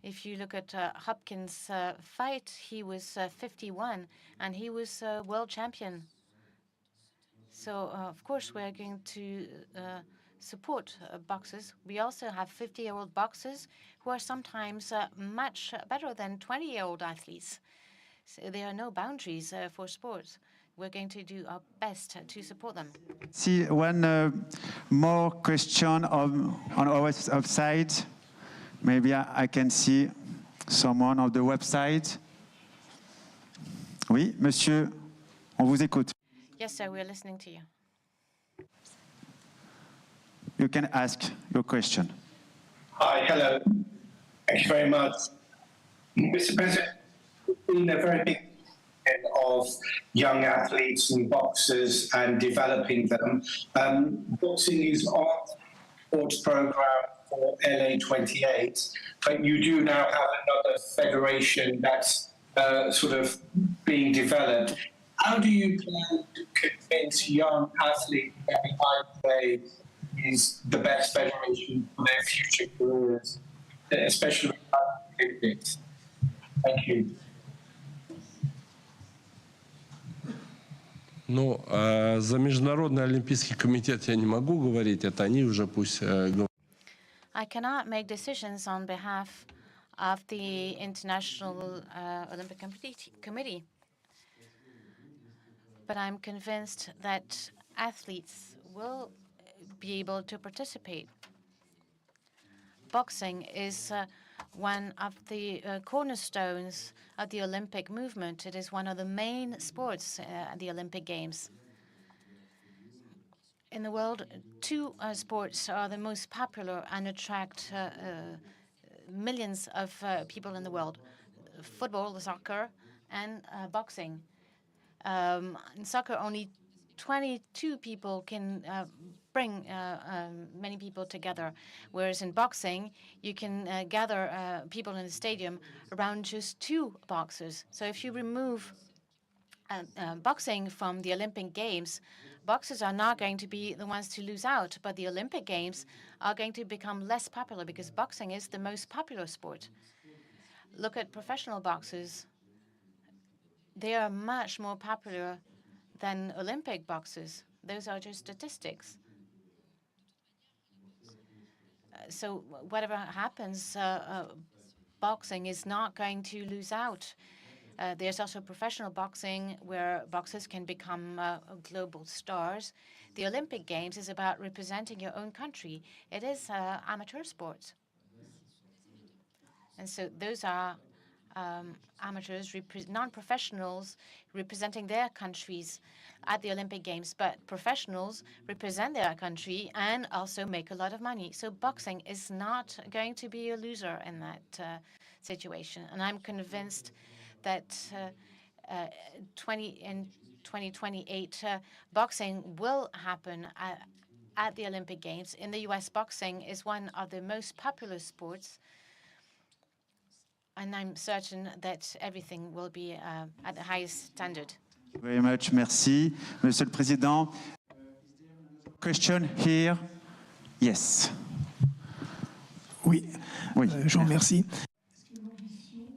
If you look at Hopkins' fight, he was 51, and he was world champion. So, of course, we're going to support boxers. We also have 50-year-old boxers who are sometimes much better than 20-year-old athletes. So there are no boundaries for sports. We're going to do our best to support them. See one more question on our website. Maybe I can see someone on the website. Oui, monsieur, on vous écoute. Yes, sir, we're listening to you. You can ask your question. Hi, hello. Thank you very much. Mr. President, there's been a very big of young athletes and boxers and developing them. Boxing is on the sports program for LA 28, but you do now have another federation that's sort of being developed. How do you plan to convince young athletes that the IBA is the best federation for their future careers, especially Olympics? Thank you. Ну, за Международный олимпийский комитет я не могу говорить, это они уже пусть говорят. I cannot make decisions on behalf of the International Olympic Committee. But I'm convinced that athletes will be able to participate. Boxing is one of the cornerstones of the Olympic movement. It is one of the main sports at the Olympic Games. In the world, two sports are the most popular and attract millions of people in the world: football, soccer, and boxing. In soccer, only 22 people can bring many people together, whereas in boxing, you can gather people in the stadium around just two boxers. So if you remove boxing from the Olympic Games, boxers are not going to be the ones to lose out, but the Olympic Games are going to become less popular because boxing is the most popular sport. Look at professional boxers. They are much more popular than Olympic boxers. Those are just statistics. So whatever happens, boxing is not going to lose out. There's also professional boxing where boxers can become global stars. The Olympic Games is about representing your own country. It is amateur sports. And so those are amateurs, non-professionals representing their countries at the Olympic Games, but professionals represent their country and also make a lot of money. So boxing is not going to be a loser in that situation. And I'm convinced that in 2028, boxing will happen at the Olympic Games. In the US, boxing is one of the most popular sports. And I'm certain that everything will be at the highest standard. Very much, merci. Monsieur le Président, question here? Yes. Oui, je vous remercie.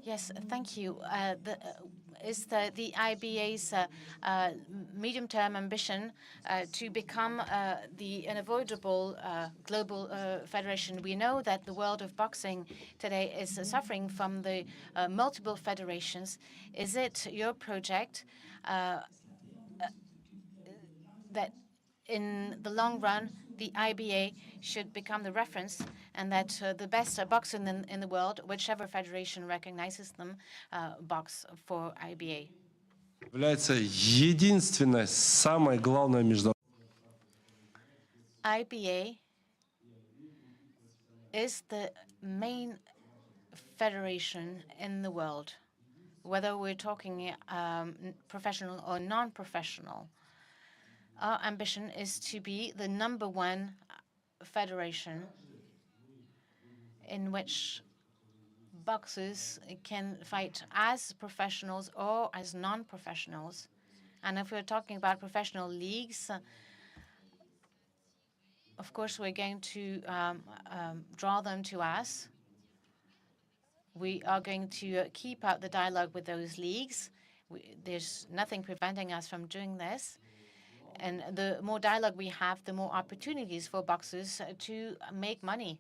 Yes, thank you. Is the IBA's medium-term ambition to become the unavoidable global federation? We know that the world of boxing today is suffering from the multiple federations. Is it your project that in the long run, the IBA should become the reference and that the best boxers in the world, whichever federation recognizes them, box for IBA? Является единственная, самая главная международная. IBA is the main federation in the world, whether we're talking professional or non-professional. Our ambition is to be the #1 federation in which boxers can fight as professionals or as non-professionals. And if we're talking about professional leagues, of course, we're going to draw them to us. We are going to keep up the dialogue with those leagues. There's nothing preventing us from doing this. And the more dialogue we have, the more opportunities for boxers to make money.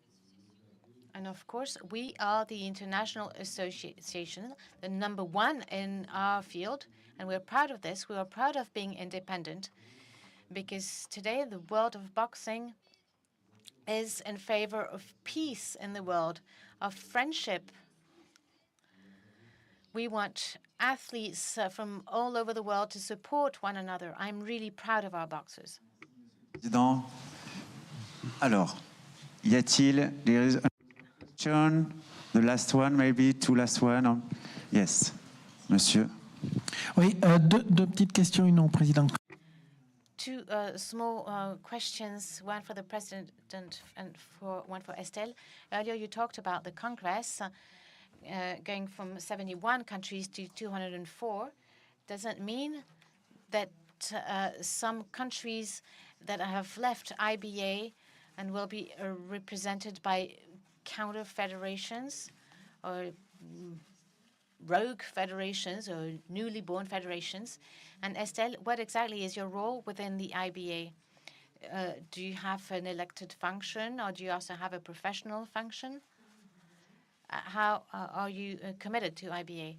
And of course, we are the international association, the #1 in our field, and we're proud of this. We are proud of being independent, because today the world of boxing is in favor of peace in the world, of friendship. We want athletes from all over the world to support one another. I'm really proud of our boxers. Alors, y a-t-il des questions? The last one, maybe two last one. Yes, monsieur. Oui, deux petites questions, une au président. Two small questions, one for the president and one for Estelle. Earlier, you talked about the Congress going from 71 countries to 204. Does it mean that some countries that have left IBA and will be represented by counter federations or rogue federations or newly born federations? And Estelle, what exactly is your role within the IBA? Do you have an elected function, or do you also have a professional function? How are you committed to IBA?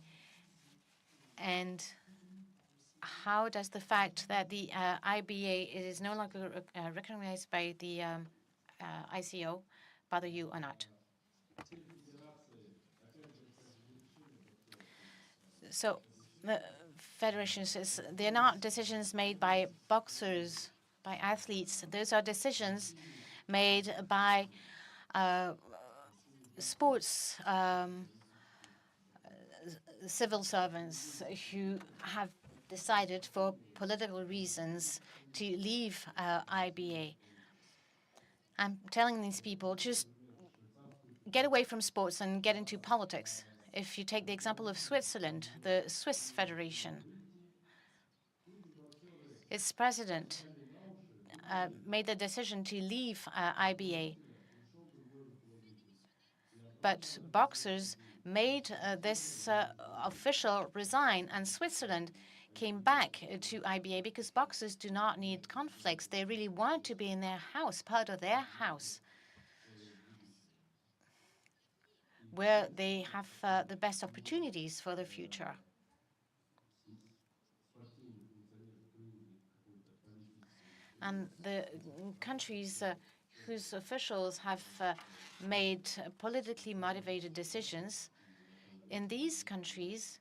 And how does the fact that the IBA is no longer recognized by the ICO bother you or not? So the federations, they're not decisions made by boxers, by athletes. Those are decisions made by sports civil servants who have decided for political reasons to leave IBA. I'm telling these people, just get away from sports and get into politics. If you take the example of Switzerland, the Swiss Federation, its president made the decision to leave IBA. But boxers made this official resign, and Switzerland came back to IBA because boxers do not need conflicts. They really want to be in their house, part of their house, where they have the best opportunities for the future. And the countries whose officials have made politically motivated decisions, in these countries,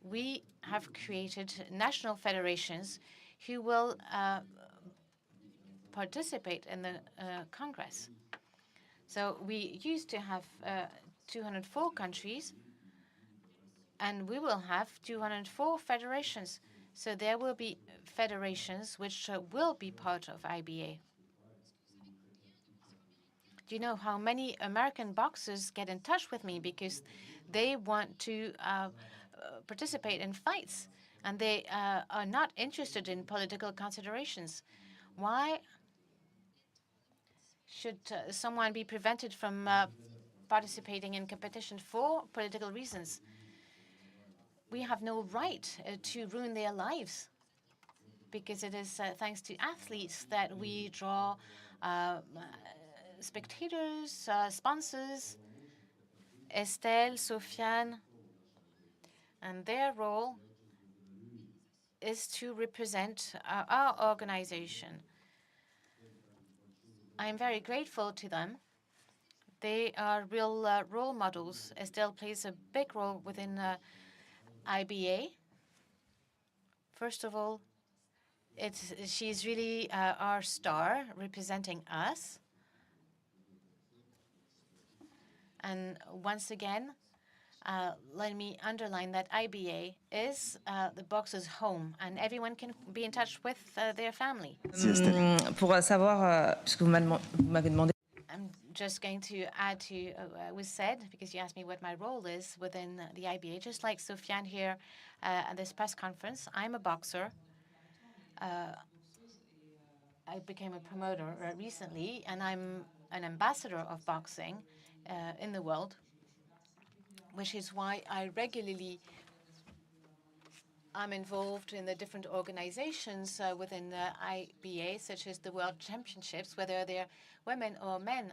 we have created national federations who will participate in the Congress. So we used to have 204 countries, and we will have 204 federations. So there will be federations which will be part of IBA. Do you know how many American boxers get in touch with me because they want to participate in fights, and they are not interested in political considerations? Why should someone be prevented from participating in competition for political reasons? We have no right to ruin their lives, because it is thanks to athletes that we draw spectators, sponsors, Estelle, Sofiane, and their role is to represent our organization. I am very grateful to them. They are real role models. Estelle plays a big role within IBA. First of all, she's really our star representing us. And once again, let me underline that IBA is the boxers' home, and everyone can be in touch with their family. Pour savoir, puisque vous m'avez demandé. just going to add to what was said, because you asked me what my role is within the IBA. Just like Sofiane here at this press conference, I'm a boxer. I became a promoter recently, and I'm an ambassador of boxing in the world, which is why I regularly am involved in the different organizations within the IBA, such as the World Championships, whether they're women or men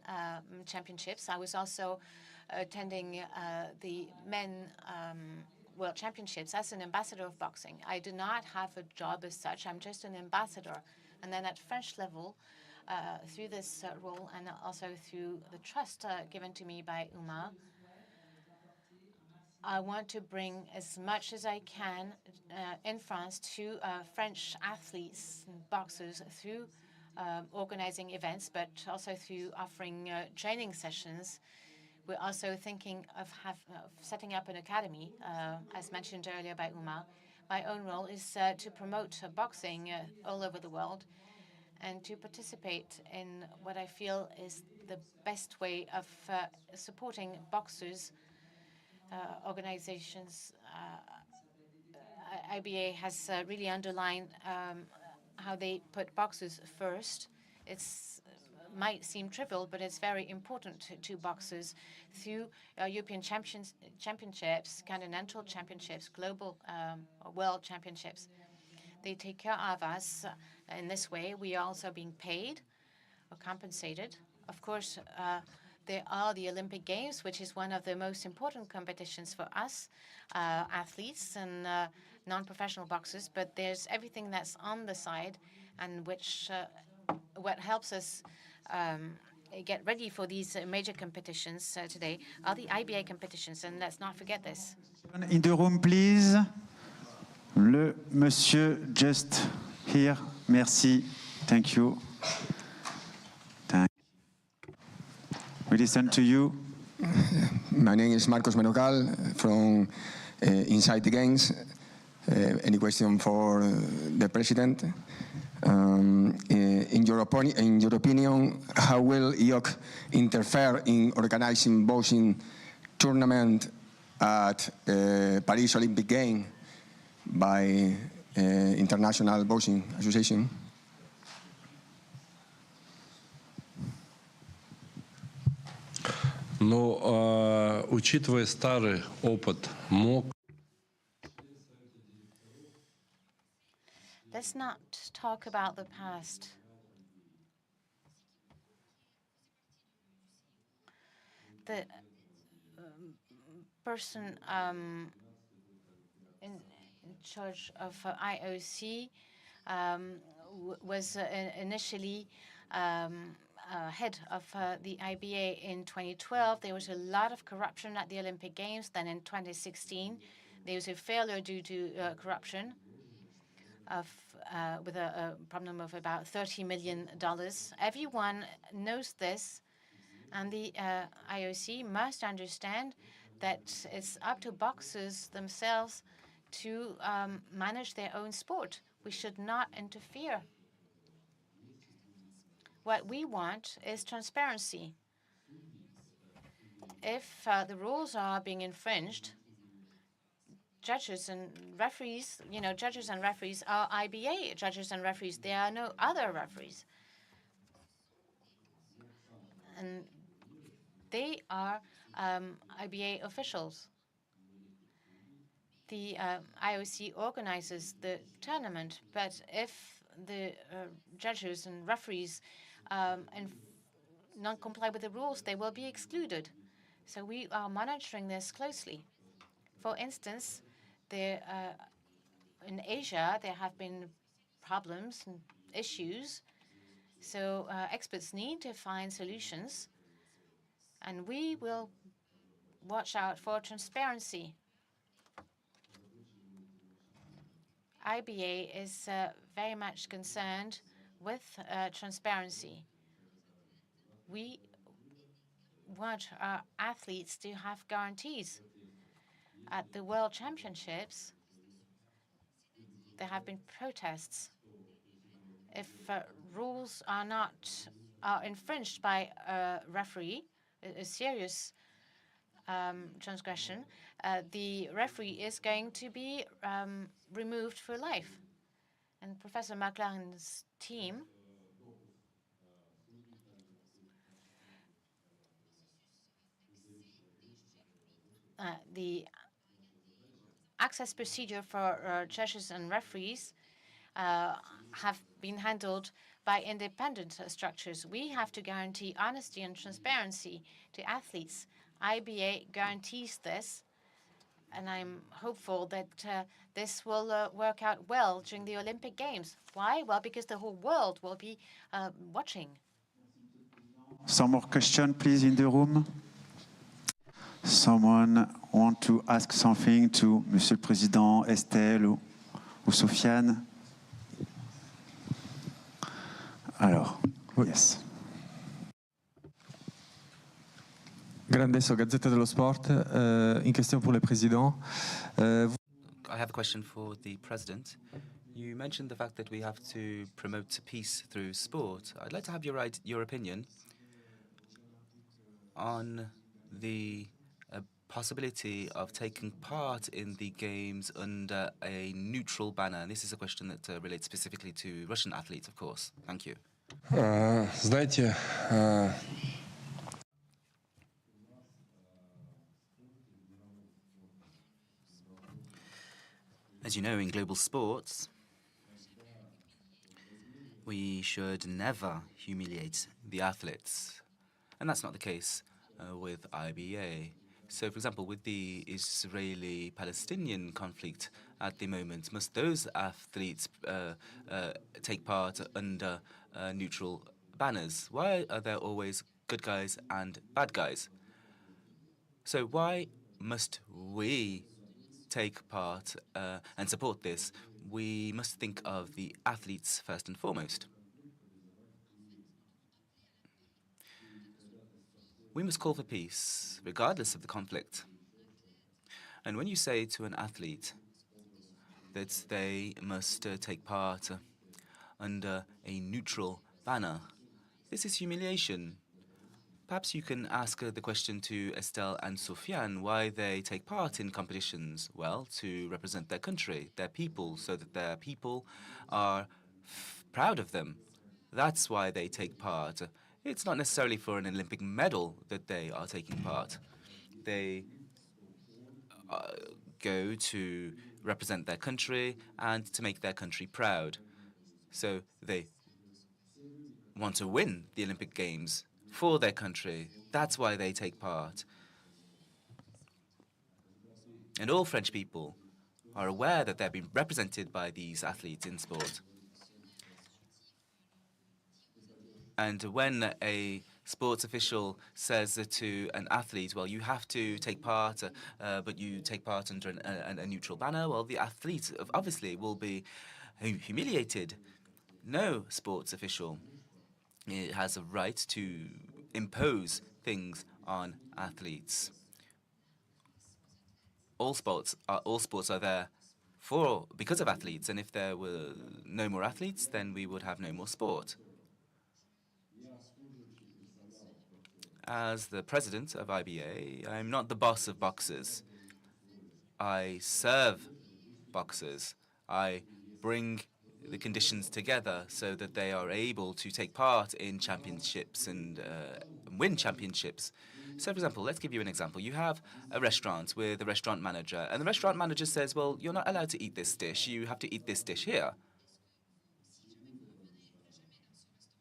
championships. I was also attending the men World Championships as an ambassador of boxing. I do not have a job as such. I'm just an ambassador. And then at French level, through this role and also through the trust given to me by UMA, I want to bring as much as I can in France to French athletes and boxers through organizing events, but also through offering training sessions. We're also thinking of setting up an academy, as mentioned earlier by Uma. My own role is to promote boxing all over the world and to participate in what I feel is the best way of supporting boxers organizations. IBA has really underlined how they put boxers first. It might seem trivial, but it's very important to boxers through European championships, continental championships, global world championships. They take care of us in this way. We are also being paid or compensated. Of course, there are the Olympic Games, which is one of the most important competitions for us, athletes and non-professional boxers. But there's everything that's on the side, and which what helps us get ready for these major competitions today are the IBA competitions, and let's not forget this. In the room, please. Le monsieur just here. Merci. Thank you. We listen to you. My name is Marcos Menocal from Inside the Games. Any question for the President? In your opinion, how will IOC interfere in organizing boxing tournament at Paris Olympic Games by International Boxing Association? Но учитывая старый опыт МОК. Let's not talk about the past. The person in charge of IOC was initially head of the IBA in 2012. There was a lot of corruption at the Olympic Games. Then in 2016, there was a failure due to corruption with a problem of about $30 million. Everyone knows this, and the IOC must understand that it's up to boxers themselves to manage their own sport. We should not interfere. What we want is transparency. If the rules are being infringed, judges and referees, judges and referees are IBA judges and referees. There are no other referees. And they are IBA officials. The IOC organizes the tournament, but if the judges and referees not comply with the rules, they will be excluded. So we are monitoring this closely. For instance, in Asia, there have been problems and issues. So experts need to find solutions, and we will watch out for transparency. IBA is very much concerned with transparency. We want our athletes to have guarantees. At the World Championships, there have been protests. If rules are not are infringed by a referee, a serious transgression, the referee is going to be removed for life. And Professor McLaren's team the access procedure for judges and referees have been handled by independent structures. We have to guarantee honesty and transparency to athletes. IBA guarantees this, and I'm hopeful that this will work out well during the Olympic Games. Why? Well, because the whole world will be watching. Some more questions, please, in the room. Someone want to ask something to Monsieur le Président, Estelle ou Sofiane? Alors, yes. Grandesso, Gazzetta dello Sport. Une question pour le président. I have a question for the president. You mentioned the fact that we have to promote peace through sport. I'd like to have your opinion on the possibility of taking part in the games under a neutral banner. And this is a question that relates specifically to Russian athletes, of course. Thank you. Знаете, as you know, in global sports, we should never humiliate the athletes. And that's not the case with IBA. So, for example, with the Israeli-Palestinian conflict at the moment, must those athletes take part under neutral banners? Why are there always good guys and bad guys? So why must we take part and support this? We must think of the athletes first and foremost. We must call for peace, regardless of the conflict. And when you say to an athlete that they must take part under a neutral banner, this is humiliation. Perhaps you can ask the question to Estelle and Sofiane why they take part in competitions. Well, to represent their country, their people, so that their people are proud of them. That's why they take part. It's not necessarily for an Olympic medal that they are taking part. They go to represent their country and to make their country proud. So they want to win the Olympic Games for their country. That's why they take part. And all French people are aware that they're being represented by these athletes in sport. And when a sports official says to an athlete, well, you have to take part, but you take part under a neutral banner, well, the athlete obviously will be humiliated. No sports official has a right to impose things on athletes. All sports are there because of athletes, and if there were no more athletes, then we would have no more sport. As the president of IBA, I'm not the boss of boxers. I serve boxers. I bring the conditions together so that they are able to take part in championships and win championships. So, for example, let's give you an example. You have a restaurant with a restaurant manager, and the restaurant manager says, well, you're not allowed to eat this dish. You have to eat this dish here.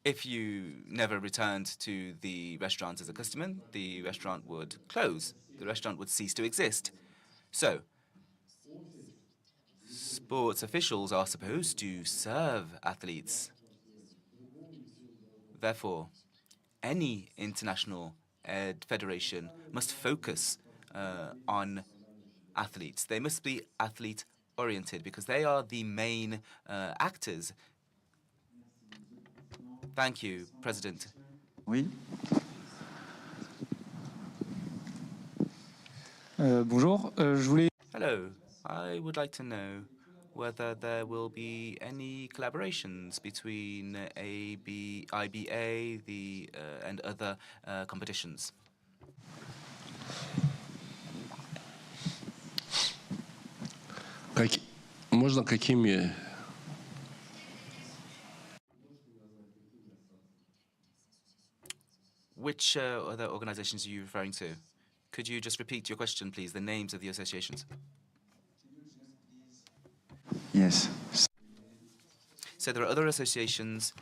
If you never returned to the restaurant as a customer, the restaurant would close. The restaurant would cease to exist. So, sports officials are supposed to serve athletes. Therefore, any international federation must focus on athletes. They must be athlete-oriented because they are the main actors. Thank you, President. Oui. Bonjour. Je voulais. Hello. I would like to know whether there will be any collaborations between IBA and other competitions. Можно какими? Which other organizations are you referring to? Could you just repeat your question, please, the names of the associations? Yes. So there are other associations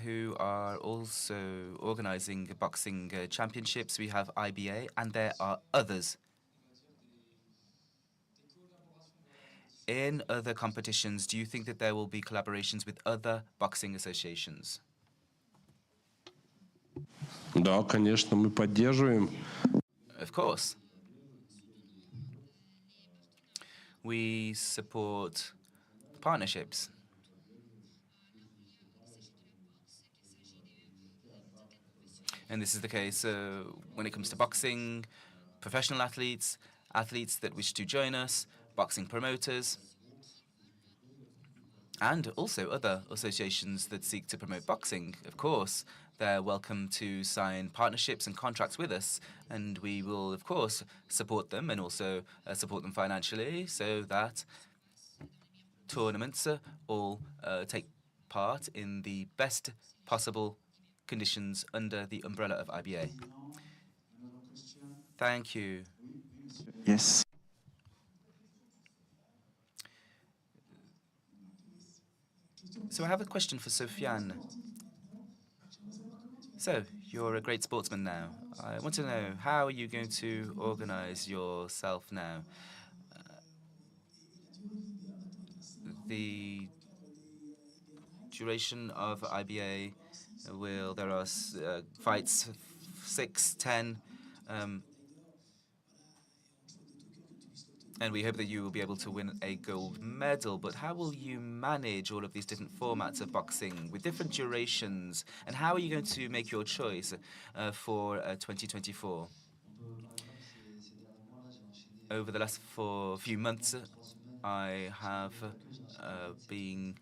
who are also organizing boxing championships. We have IBA, and there are others. In other competitions, do you think that there will be collaborations with other boxing associations? Да, конечно, мы поддерживаем. Of course. We support partnerships. And this is the case when it comes to boxing, professional athletes, athletes that wish to join us, boxing promoters, and also other associations that seek to promote boxing. Of course, they're welcome to sign partnerships and contracts with us, and we will, of course, support them and also support them financially so that tournaments all take part in the best possible conditions under the umbrella of IBA. Thank you. Yes. So I have a question for Sofiane. So, you're a great sportsman now. I want to know, how are you going to organize yourself now? The duration of IBA there are fights 6, 10, and we hope that you will be able to win a gold medal. But how will you manage all of these different formats of boxing with different durations? And how are you going to make your choice for 2024? Over the last few months, I have been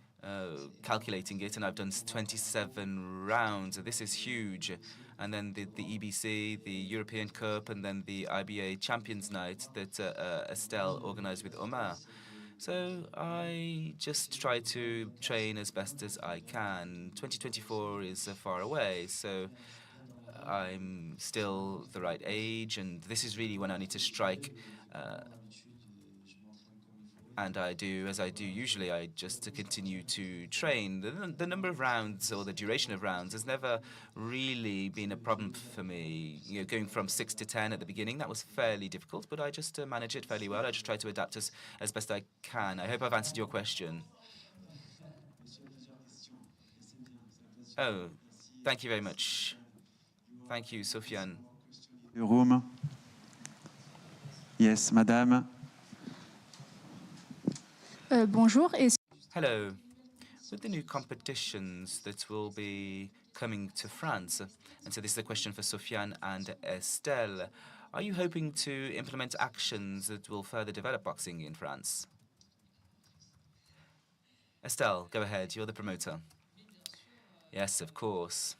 calculating it, and I've done 27 rounds. This is huge. And then the EBC, the European Cup, and then the IBA Champions Night that Estelle organized with Omar. So I just try to train as best as I can. 2024 is far away, so I'm still the right age, and this is really when I need to strike. And I do, as I do usually, I just continue to train. The number of rounds or the duration of rounds has never really been a problem for me. You know, going from 6 to 10 at the beginning, that was fairly difficult, but I just manage it fairly well. I just try to adapt as best I can. I hope I've answered your question. Oh, thank you very much. Thank you, Sofiane. Room. Yes, madame. Bonjour. Hello. With the new competitions that will be coming to France, and so this is a question for Sofiane and Estelle, are you hoping to implement actions that will further develop boxing in France? Estelle, go ahead. You're the promoter. Yes, of course.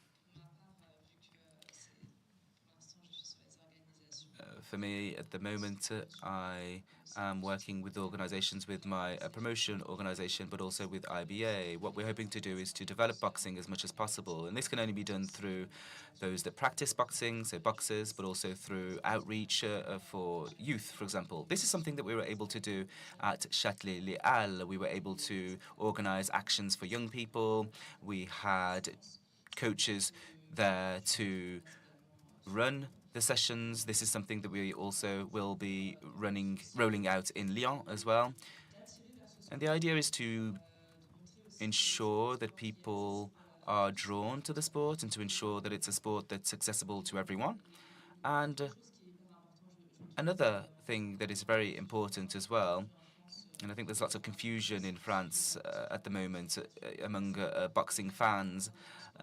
For me, at the moment, I am working with organizations with my promotion organization, but also with IBA. What we're hoping to do is to develop boxing as much as possible. And this can only be done through those that practice boxing, so boxers, but also through outreach for youth, for example. This is something that we were able to do at Châtelet-Les Halles. We were able to organize actions for young people. We had coaches there to run the sessions. This is something that we also will be rolling out in Lyon as well. And the idea is to ensure that people are drawn to the sport and to ensure that it's a sport that's accessible to everyone. And another thing that is very important as well, and I think there's lots of confusion in France at the moment among boxing fans.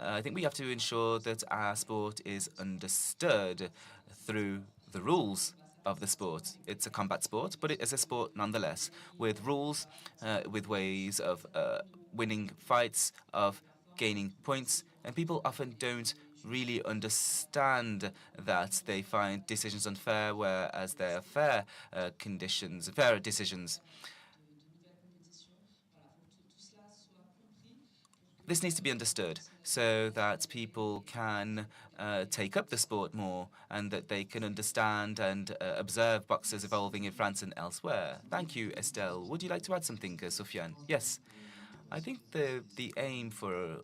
I think we have to ensure that our sport is understood through the rules of the sport. It's a combat sport, but it is a sport nonetheless, with rules, with ways of winning fights, of gaining points, and people often don't really understand that. They find decisions unfair, whereas they're fair conditions, fair decisions. This needs to be understood so that people can take up the sport more and that they can understand and observe boxers evolving in France and elsewhere. Thank you, Estelle. Would you like to add something, Sofiane? Yes. I think the aim for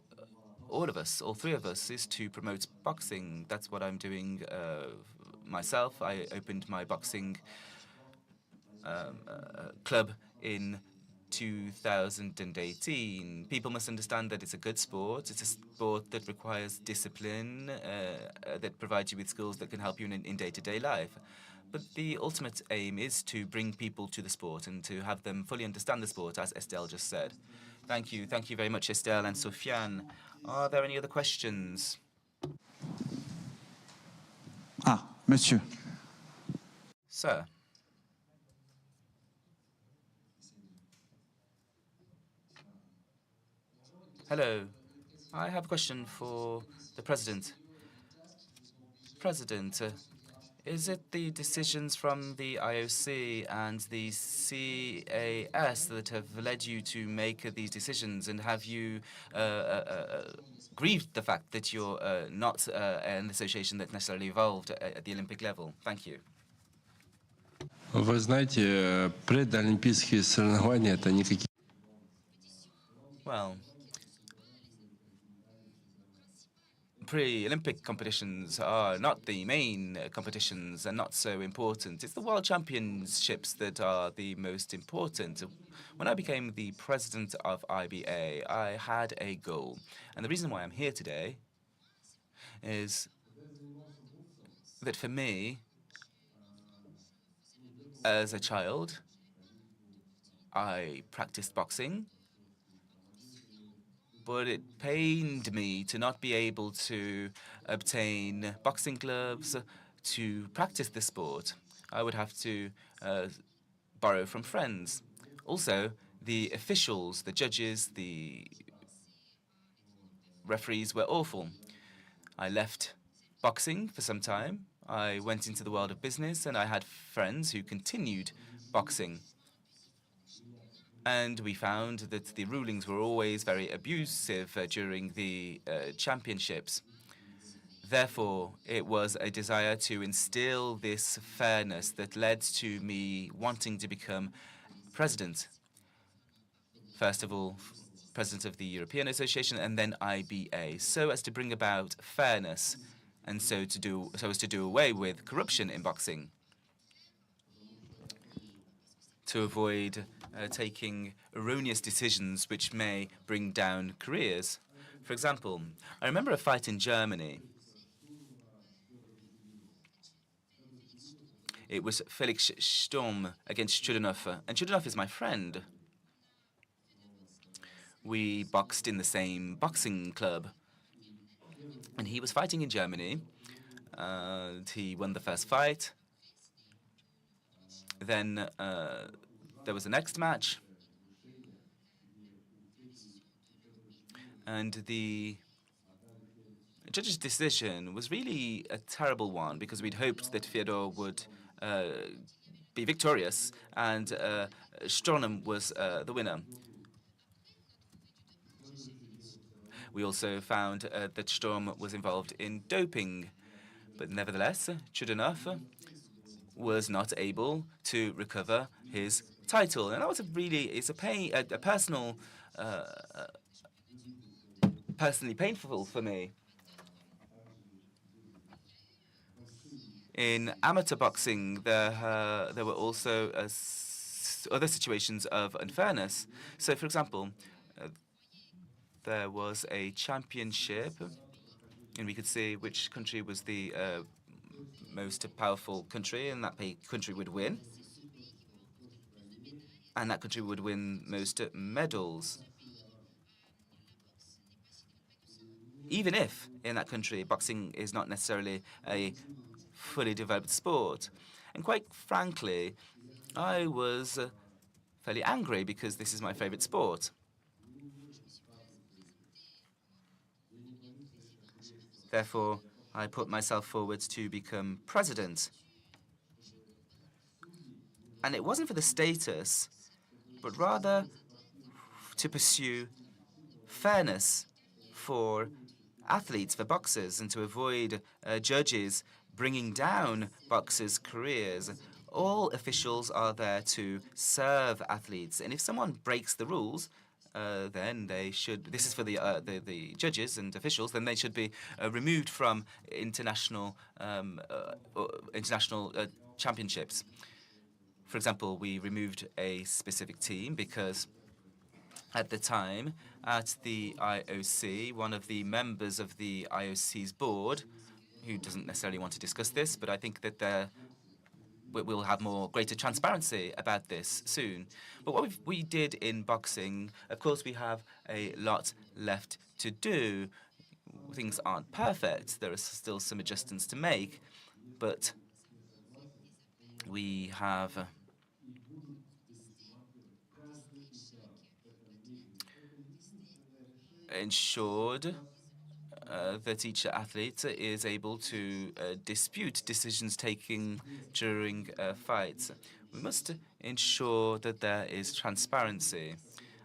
all of us, all three of us, is to promote boxing. That's what I'm doing myself. I opened my boxing club in 2018. People must understand that it's a good sport. It's a sport that requires discipline, that provides you with skills that can help you in day-to-day life. But the ultimate aim is to bring people to the sport and to have them fully understand the sport, as Estelle just said. Thank you. Thank you very much, Estelle and Sofiane. Are there any other questions? Ah, monsieur. Sir. Hello. I have a question for the President. President, is it the decisions from the IOC and the CAS that have led you to make these decisions? And have you grieved the fact that you're not an association that necessarily evolved at the Olympic level? Thank you. Вы знаете, предолимпийские соревнования это никакие. Well, pre-Olympic competitions are not the main competitions and not so important. It's the World Championships that are the most important. When I became the president of IBA, I had a goal. And the reason why I'm here today is that for me, as a child, I practiced boxing, but it pained me to not be able to obtain boxing gloves to practice the sport. I would have to borrow from friends. Also, the officials, the judges, the referees were awful. I left boxing for some time. I went into the world of business and I had friends who continued boxing. And we found that the rulings were always very abusive during the championships. Therefore, it was a desire to instill this fairness that led to me wanting to become president. First of all, president of the European Association and then IBA, so as to bring about fairness and so as to do away with corruption in boxing, to avoid taking erroneous decisions which may bring down careers. For example, I remember a fight in Germany. It was Felix Sturm against Chudanov, and Chudanov is my friend. We boxed in the same boxing club, and he was fighting in Germany. He won the first fight. Then there was the next match, and the judge's decision was really a terrible one because we'd hoped that Fyodor would be victorious, and Sturm was the winner. We also found that Sturm was involved in doping, but nevertheless, Chudanov was not able to recover his title, and that was a personally painful for me. In amateur boxing, there were also other situations of unfairness. So, for example, there was a championship, and we could see which country was the most powerful country, and that country would win. And that country would win most medals. Even if in that country boxing is not necessarily a fully developed sport. And quite frankly, I was fairly angry because this is my favorite sport. Therefore, I put myself forward to become president. And it wasn't for the status, but rather to pursue fairness for athletes, for boxers, and to avoid judges bringing down boxers' careers. All officials are there to serve athletes, and if someone breaks the rules, then they should. This is for the judges and officials. Then they should be removed from international championships. For example, we removed a specific team because at the time, at the IOC, one of the members of the IOC's board, who doesn't necessarily want to discuss this, but I think that we'll have greater transparency about this soon. But what we did in boxing, of course, we have a lot left to do. Things aren't perfect. There are still some adjustments to make, but we have ensured that each athlete is able to dispute decisions taken during fights. We must ensure that there is transparency.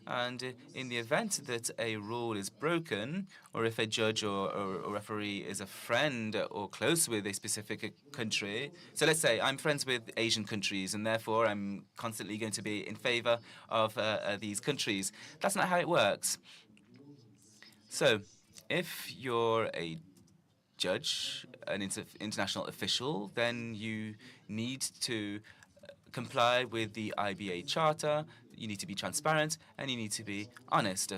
And in the event that a rule is broken, or if a judge or a referee is a friend or close with a specific country, so let's say I'm friends with Asian countries and therefore I'm constantly going to be in favor of these countries. That's not how it works. So, if you're a judge, an international official, then you need to comply with the IBA Charter, you need to be transparent, and you need to be honest.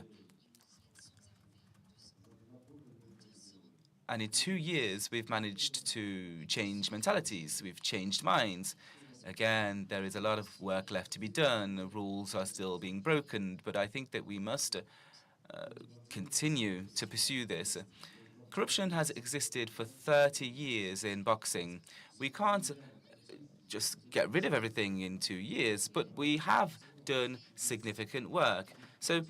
And in 2 years, we've managed to change mentalities. We've changed minds. Again, there is a lot of work left to be done. The rules are still being broken, but I think that we must continue to pursue this. Corruption has existed for 30 years in boxing. We can't just get rid of everything in 2 years, but we have done significant work. So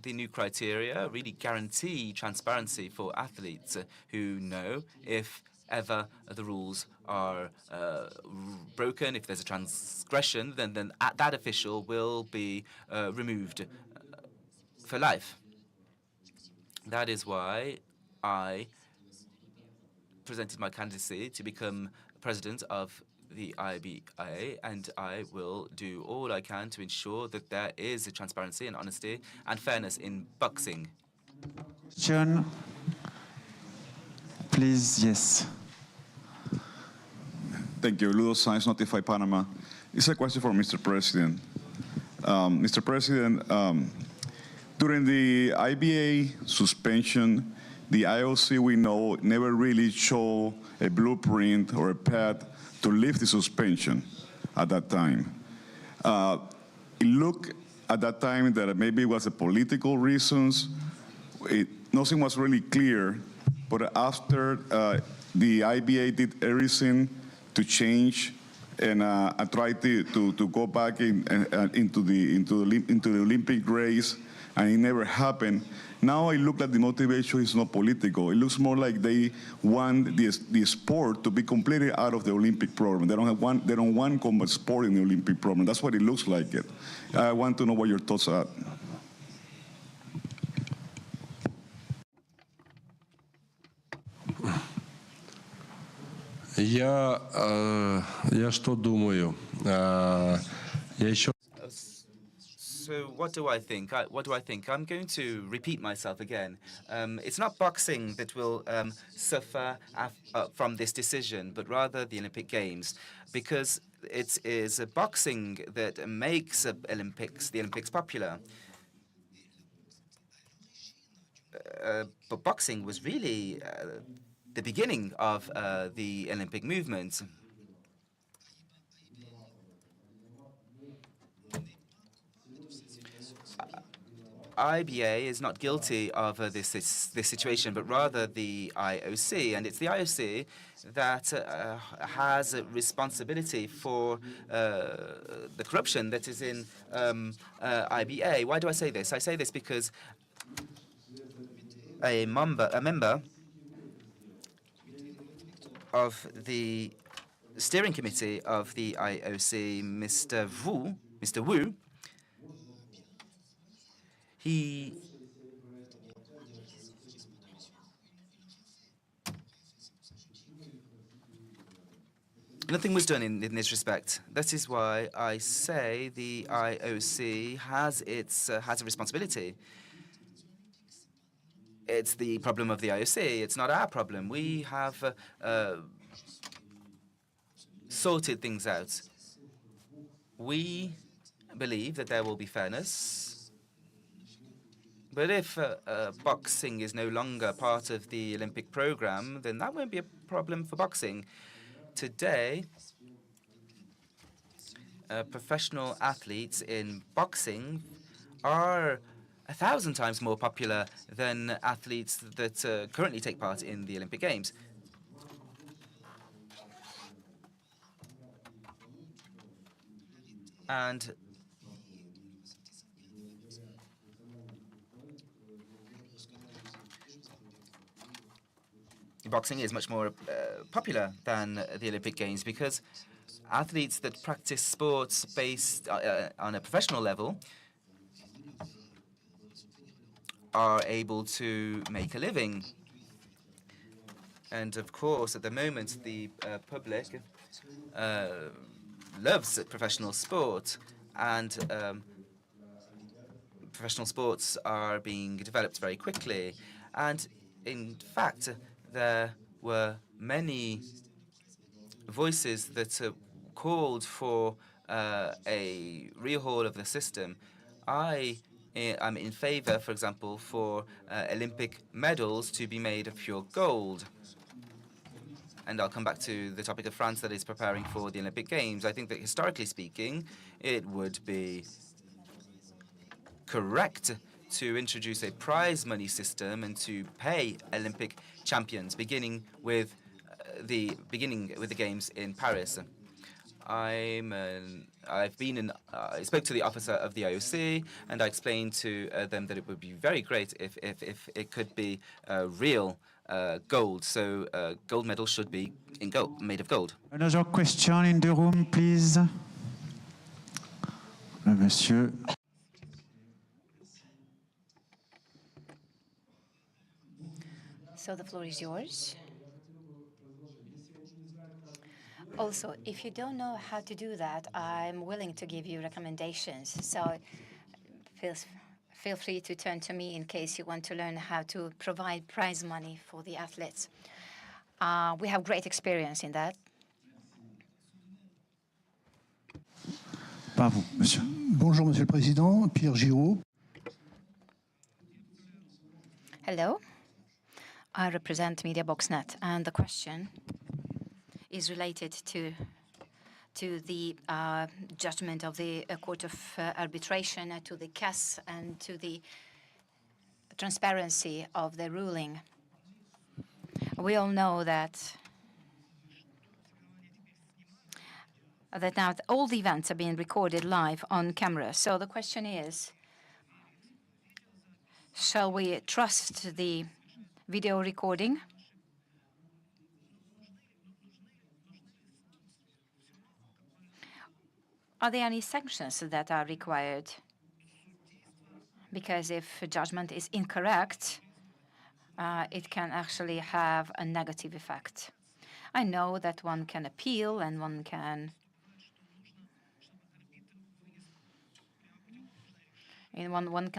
the new criteria really guarantee transparency for athletes who know if ever the rules are broken, if there's a transgression, then that official will be removed for life. That is why I presented my candidacy to become president of the IBA, and I will do all I can to ensure that there is a transparency and honesty and fairness in boxing. John, please, yes. Thank you. Ludo Sainz, Notify Panama. It's a question for Mr. President. Mr. President, during the IBA suspension, the IOC, we know, never really showed a blueprint or a path to lift the suspension at that time. It looked at that time that maybe it was a political reasons. Nothing was really clear, but after the IBA did everything to change and try to go back into the Olympic race, and it never happened. Now it looks like the motivation is not political. It looks more like they want the sport to be completely out of the Olympic program. They don't want combat sport in the Olympic program. That's what it looks like. I want to know what your thoughts are. Я что думаю? Я еще... So what do I think? I'm going to repeat myself again. It's not boxing that will suffer from this decision, but rather the Olympic Games, because it is boxing that makes the Olympics popular. But boxing was really the beginning of the Olympic movement. IBA is not guilty of this situation, but rather the IOC, and it's the IOC that has a responsibility for the corruption that is in IBA. Why do I say this? I say this because a member of the steering committee of the IOC, Mr. Wu, nothing was done in this respect. That is why I say the IOC has a responsibility. It's the problem of the IOC. It's not our problem. We have sorted things out. We believe that there will be fairness. But if boxing is no longer part of the Olympic program, then that won't be a problem for boxing. Today, professional athletes in boxing are 1,000 times more popular than athletes that currently take part in the Olympic Games. And boxing is much more popular than the Olympic Games because athletes that practice sports based on a professional level are able to make a living. And of course, at the moment, the public loves professional sport, and professional sports are being developed very quickly. And in fact, there were many voices that called for a rehaul of the system. I'm in favor, for example, for Olympic medals to be made of pure gold. And I'll come back to the topic of France that is preparing for the Olympic Games. I think that historically speaking, it would be correct to introduce a prize money system and to pay Olympic champions, beginning with the games in Paris. I spoke to the officer of the IOC, and I explained to them that it would be very great if it could be real gold. So gold medals should be in gold, made of gold. Another question in the room, please. Monsieur. So the floor is yours. Also, if you don't know how to do that, I'm willing to give you recommendations. So feel free to turn to me in case you want to learn how to provide prize money for the athletes. We have great experience in that. Bravo, monsieur. Bonjour, Monsieur le Président. Pierre Giraud. Hello. I represent MediaBoxNet, and the question is related to the judgment of the Court of Arbitration, to the CAS, and to the transparency of the ruling. We all know that now all the events are being recorded live on camera. So the question is, shall we trust the video recording? Are there any sanctions that are required? Because if judgment is incorrect, it can actually have a negative effect. I know that one can appeal and one can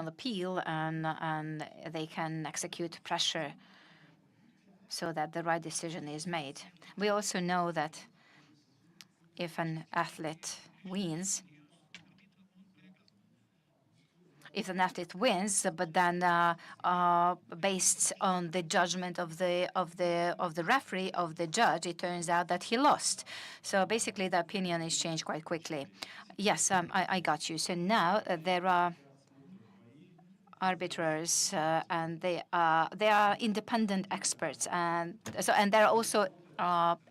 appeal and they can execute pressure so that the right decision is made. We also know that if an athlete wins, but then based on the judgment of the referee, of the judge, it turns out that he lost. So basically, the opinion is changed quite quickly. Yes, I got you. So now there are arbiters, and they are independent experts, and there are also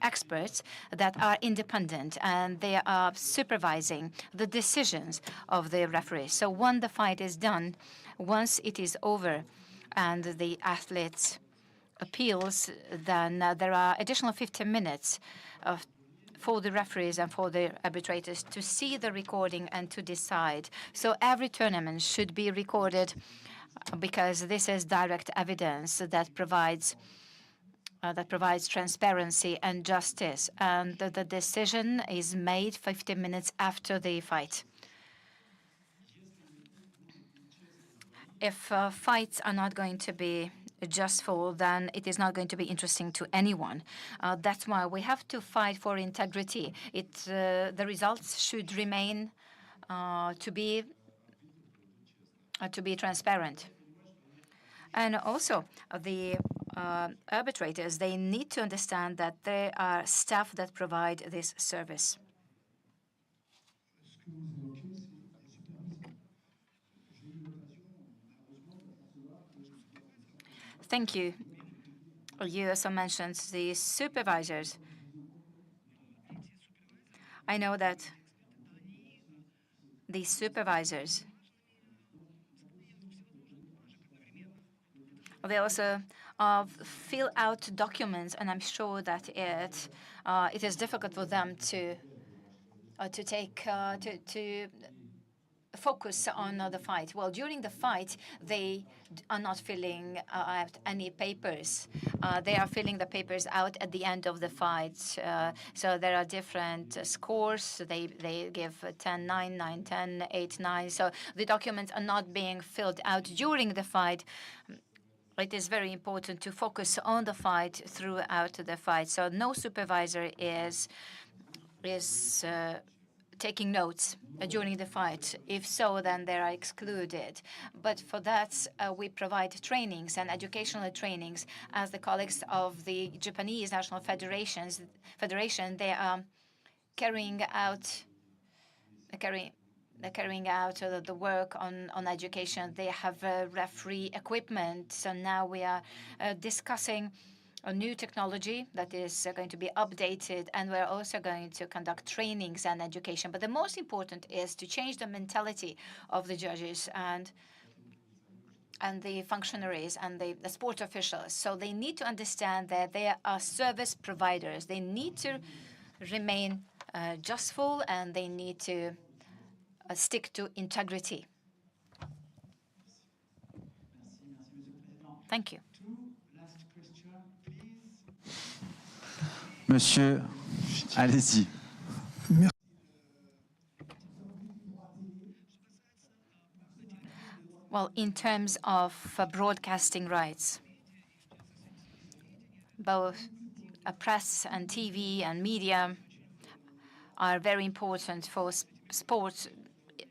experts that are independent, and they are supervising the decisions of the referees. So when the fight is done, once it is over, and the athletes appeals, then there are additional 15 minutes for the referees and for the arbitrators to see the recording and to decide. So every tournament should be recorded because this is direct evidence that provides transparency and justice. And the decision is made 15 minutes after the fight. If fights are not going to be justful, then it is not going to be interesting to anyone. That's why we have to fight for integrity. The results should remain to be transparent. And also, the arbitrators, they need to understand that there are staff that provide this service. Thank you. You also mentioned the supervisors. I know that the supervisors, they also fill out documents, and I'm sure that it is difficult for them to focus on the fight. Well, during the fight, they are not filling out any papers. They are filling the papers out at the end of the fight. So there are different scores. They give 10-9, 9-10, 8-9. So the documents are not being filled out during the fight. It is very important to focus on the fight throughout the fight. So no supervisor is taking notes during the fight. If so, then they are excluded. But for that, we provide trainings and educational trainings. As the colleagues of the Japanese National Federation, they are carrying out the work on education. They have referee equipment. So now we are discussing a new technology that is going to be updated, and we're also going to conduct trainings and education. But the most important is to change the mentality of the judges and the functionaries and the sport officials. So they need to understand that they are service providers. They need to remain justful, and they need to stick to integrity. Thank you. Monsieur, allez-y. Well, in terms of broadcasting rights, both press and TV and media are very important for sports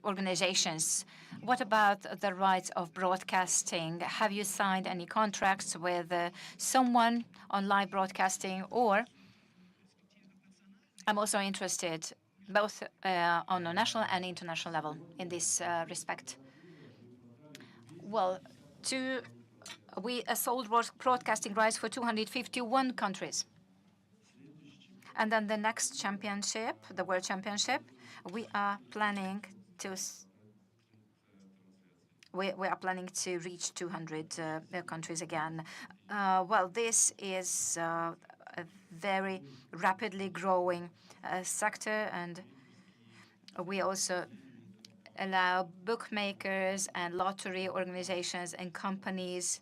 organizations. What about the rights of broadcasting? Have you signed any contracts with someone on live broadcasting? Or I'm also interested both on a national and international level in this respect. Well, we sold broadcasting rights for 251 countries. And then the next championship, the World Championship, we are planning to reach 200 countries again. Well, this is a very rapidly growing sector, and we also allow bookmakers and lottery organizations and companies,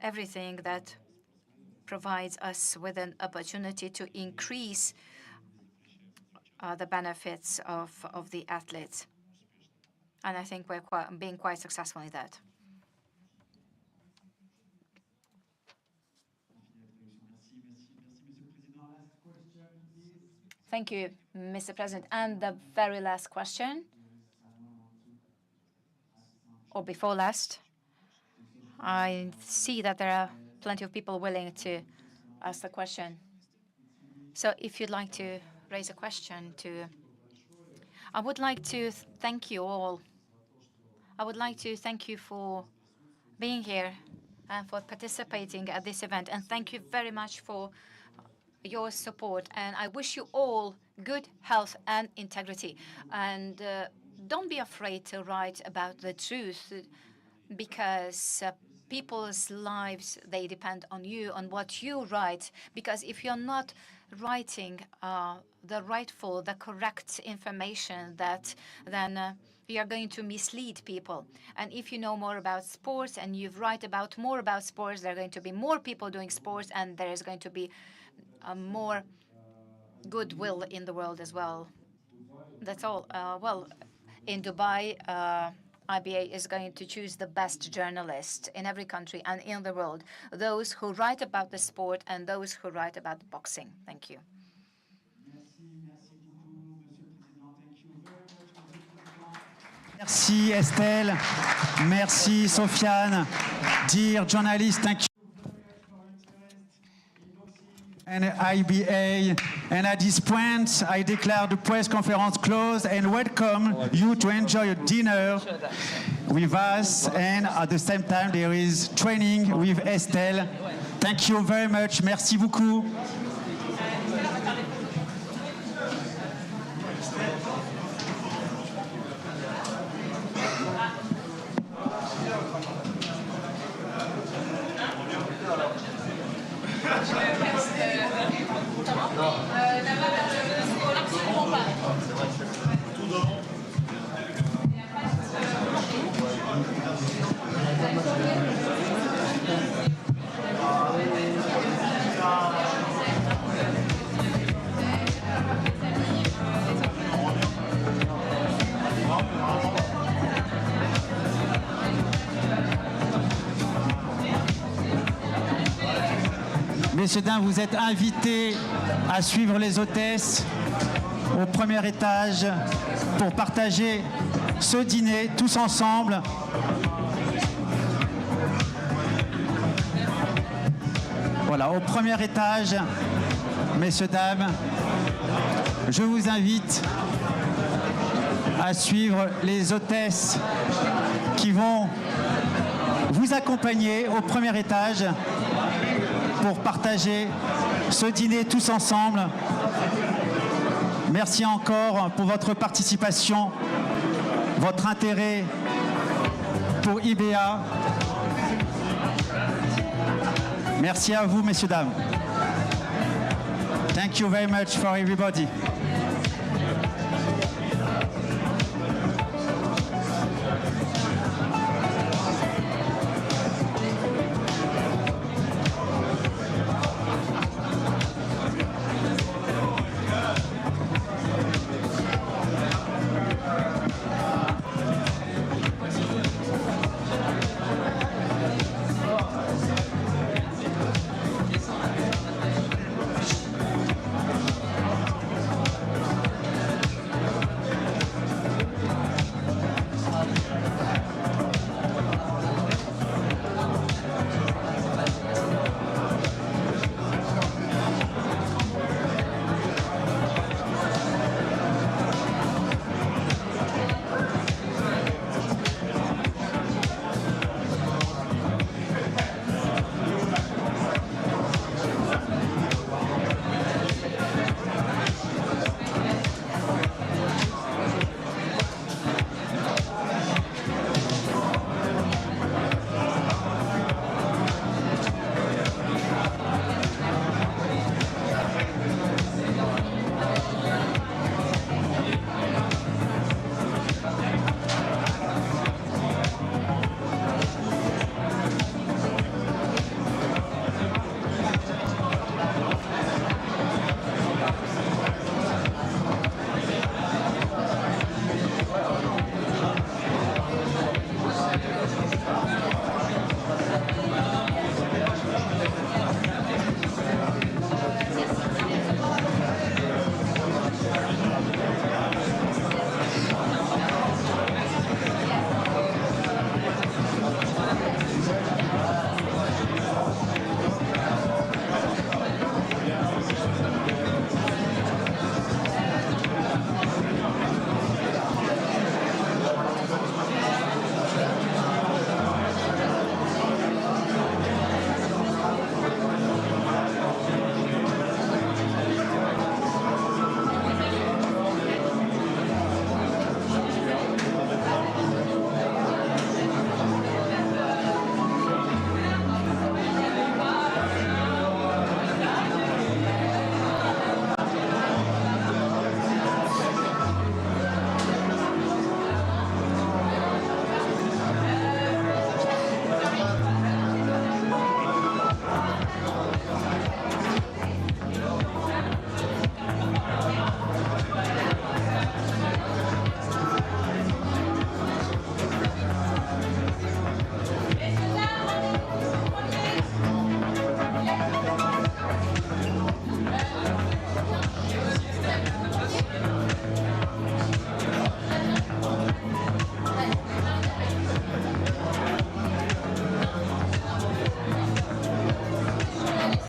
everything that provides us with an opportunity to increase the benefits of the athletes. And I think we're being quite successful in that. Thank you, Mr. President. And the very last question, or before last, I see that there are plenty of people willing to ask the question. So if you'd like to raise a question I would like to thank you all. I would like to thank you for being here and for participating at this event. And thank you very much for your support. And I wish you all good health and integrity. And don't be afraid to write about the truth, because people's lives, they depend on you, on what you write. Because if you're not writing the correct information, then you're going to mislead people. And if you know more about sports and you write more about sports, there are going to be more people doing sports, and there is going to be more goodwill in the world as well. That's all. Well, in Dubai, IBA is going to choose the best journalists in every country and in the world, those who write about the sport and those who write about boxing. Thank you. Merci Estelle, merci Sofiane. Dear journalists, thank you. And IBA, and at this point, I declare the press conference closed and welcome you to enjoy your dinner with us. And at the same time, there is training with Estelle. Thank you very much. Merci beaucoup. Messieurs, dames, vous êtes invités à suivre les hôtesses au premier étage pour partager ce dîner tous ensemble. Voilà, au premier étage, messieurs, dames, je vous invite à suivre les hôtesses qui vont vous accompagner au premier étage pour partager ce dîner tous ensemble. Merci encore pour votre participation, votre intérêt pour IBA. Merci à vous, messieurs, dames. Thank you very much for everybody.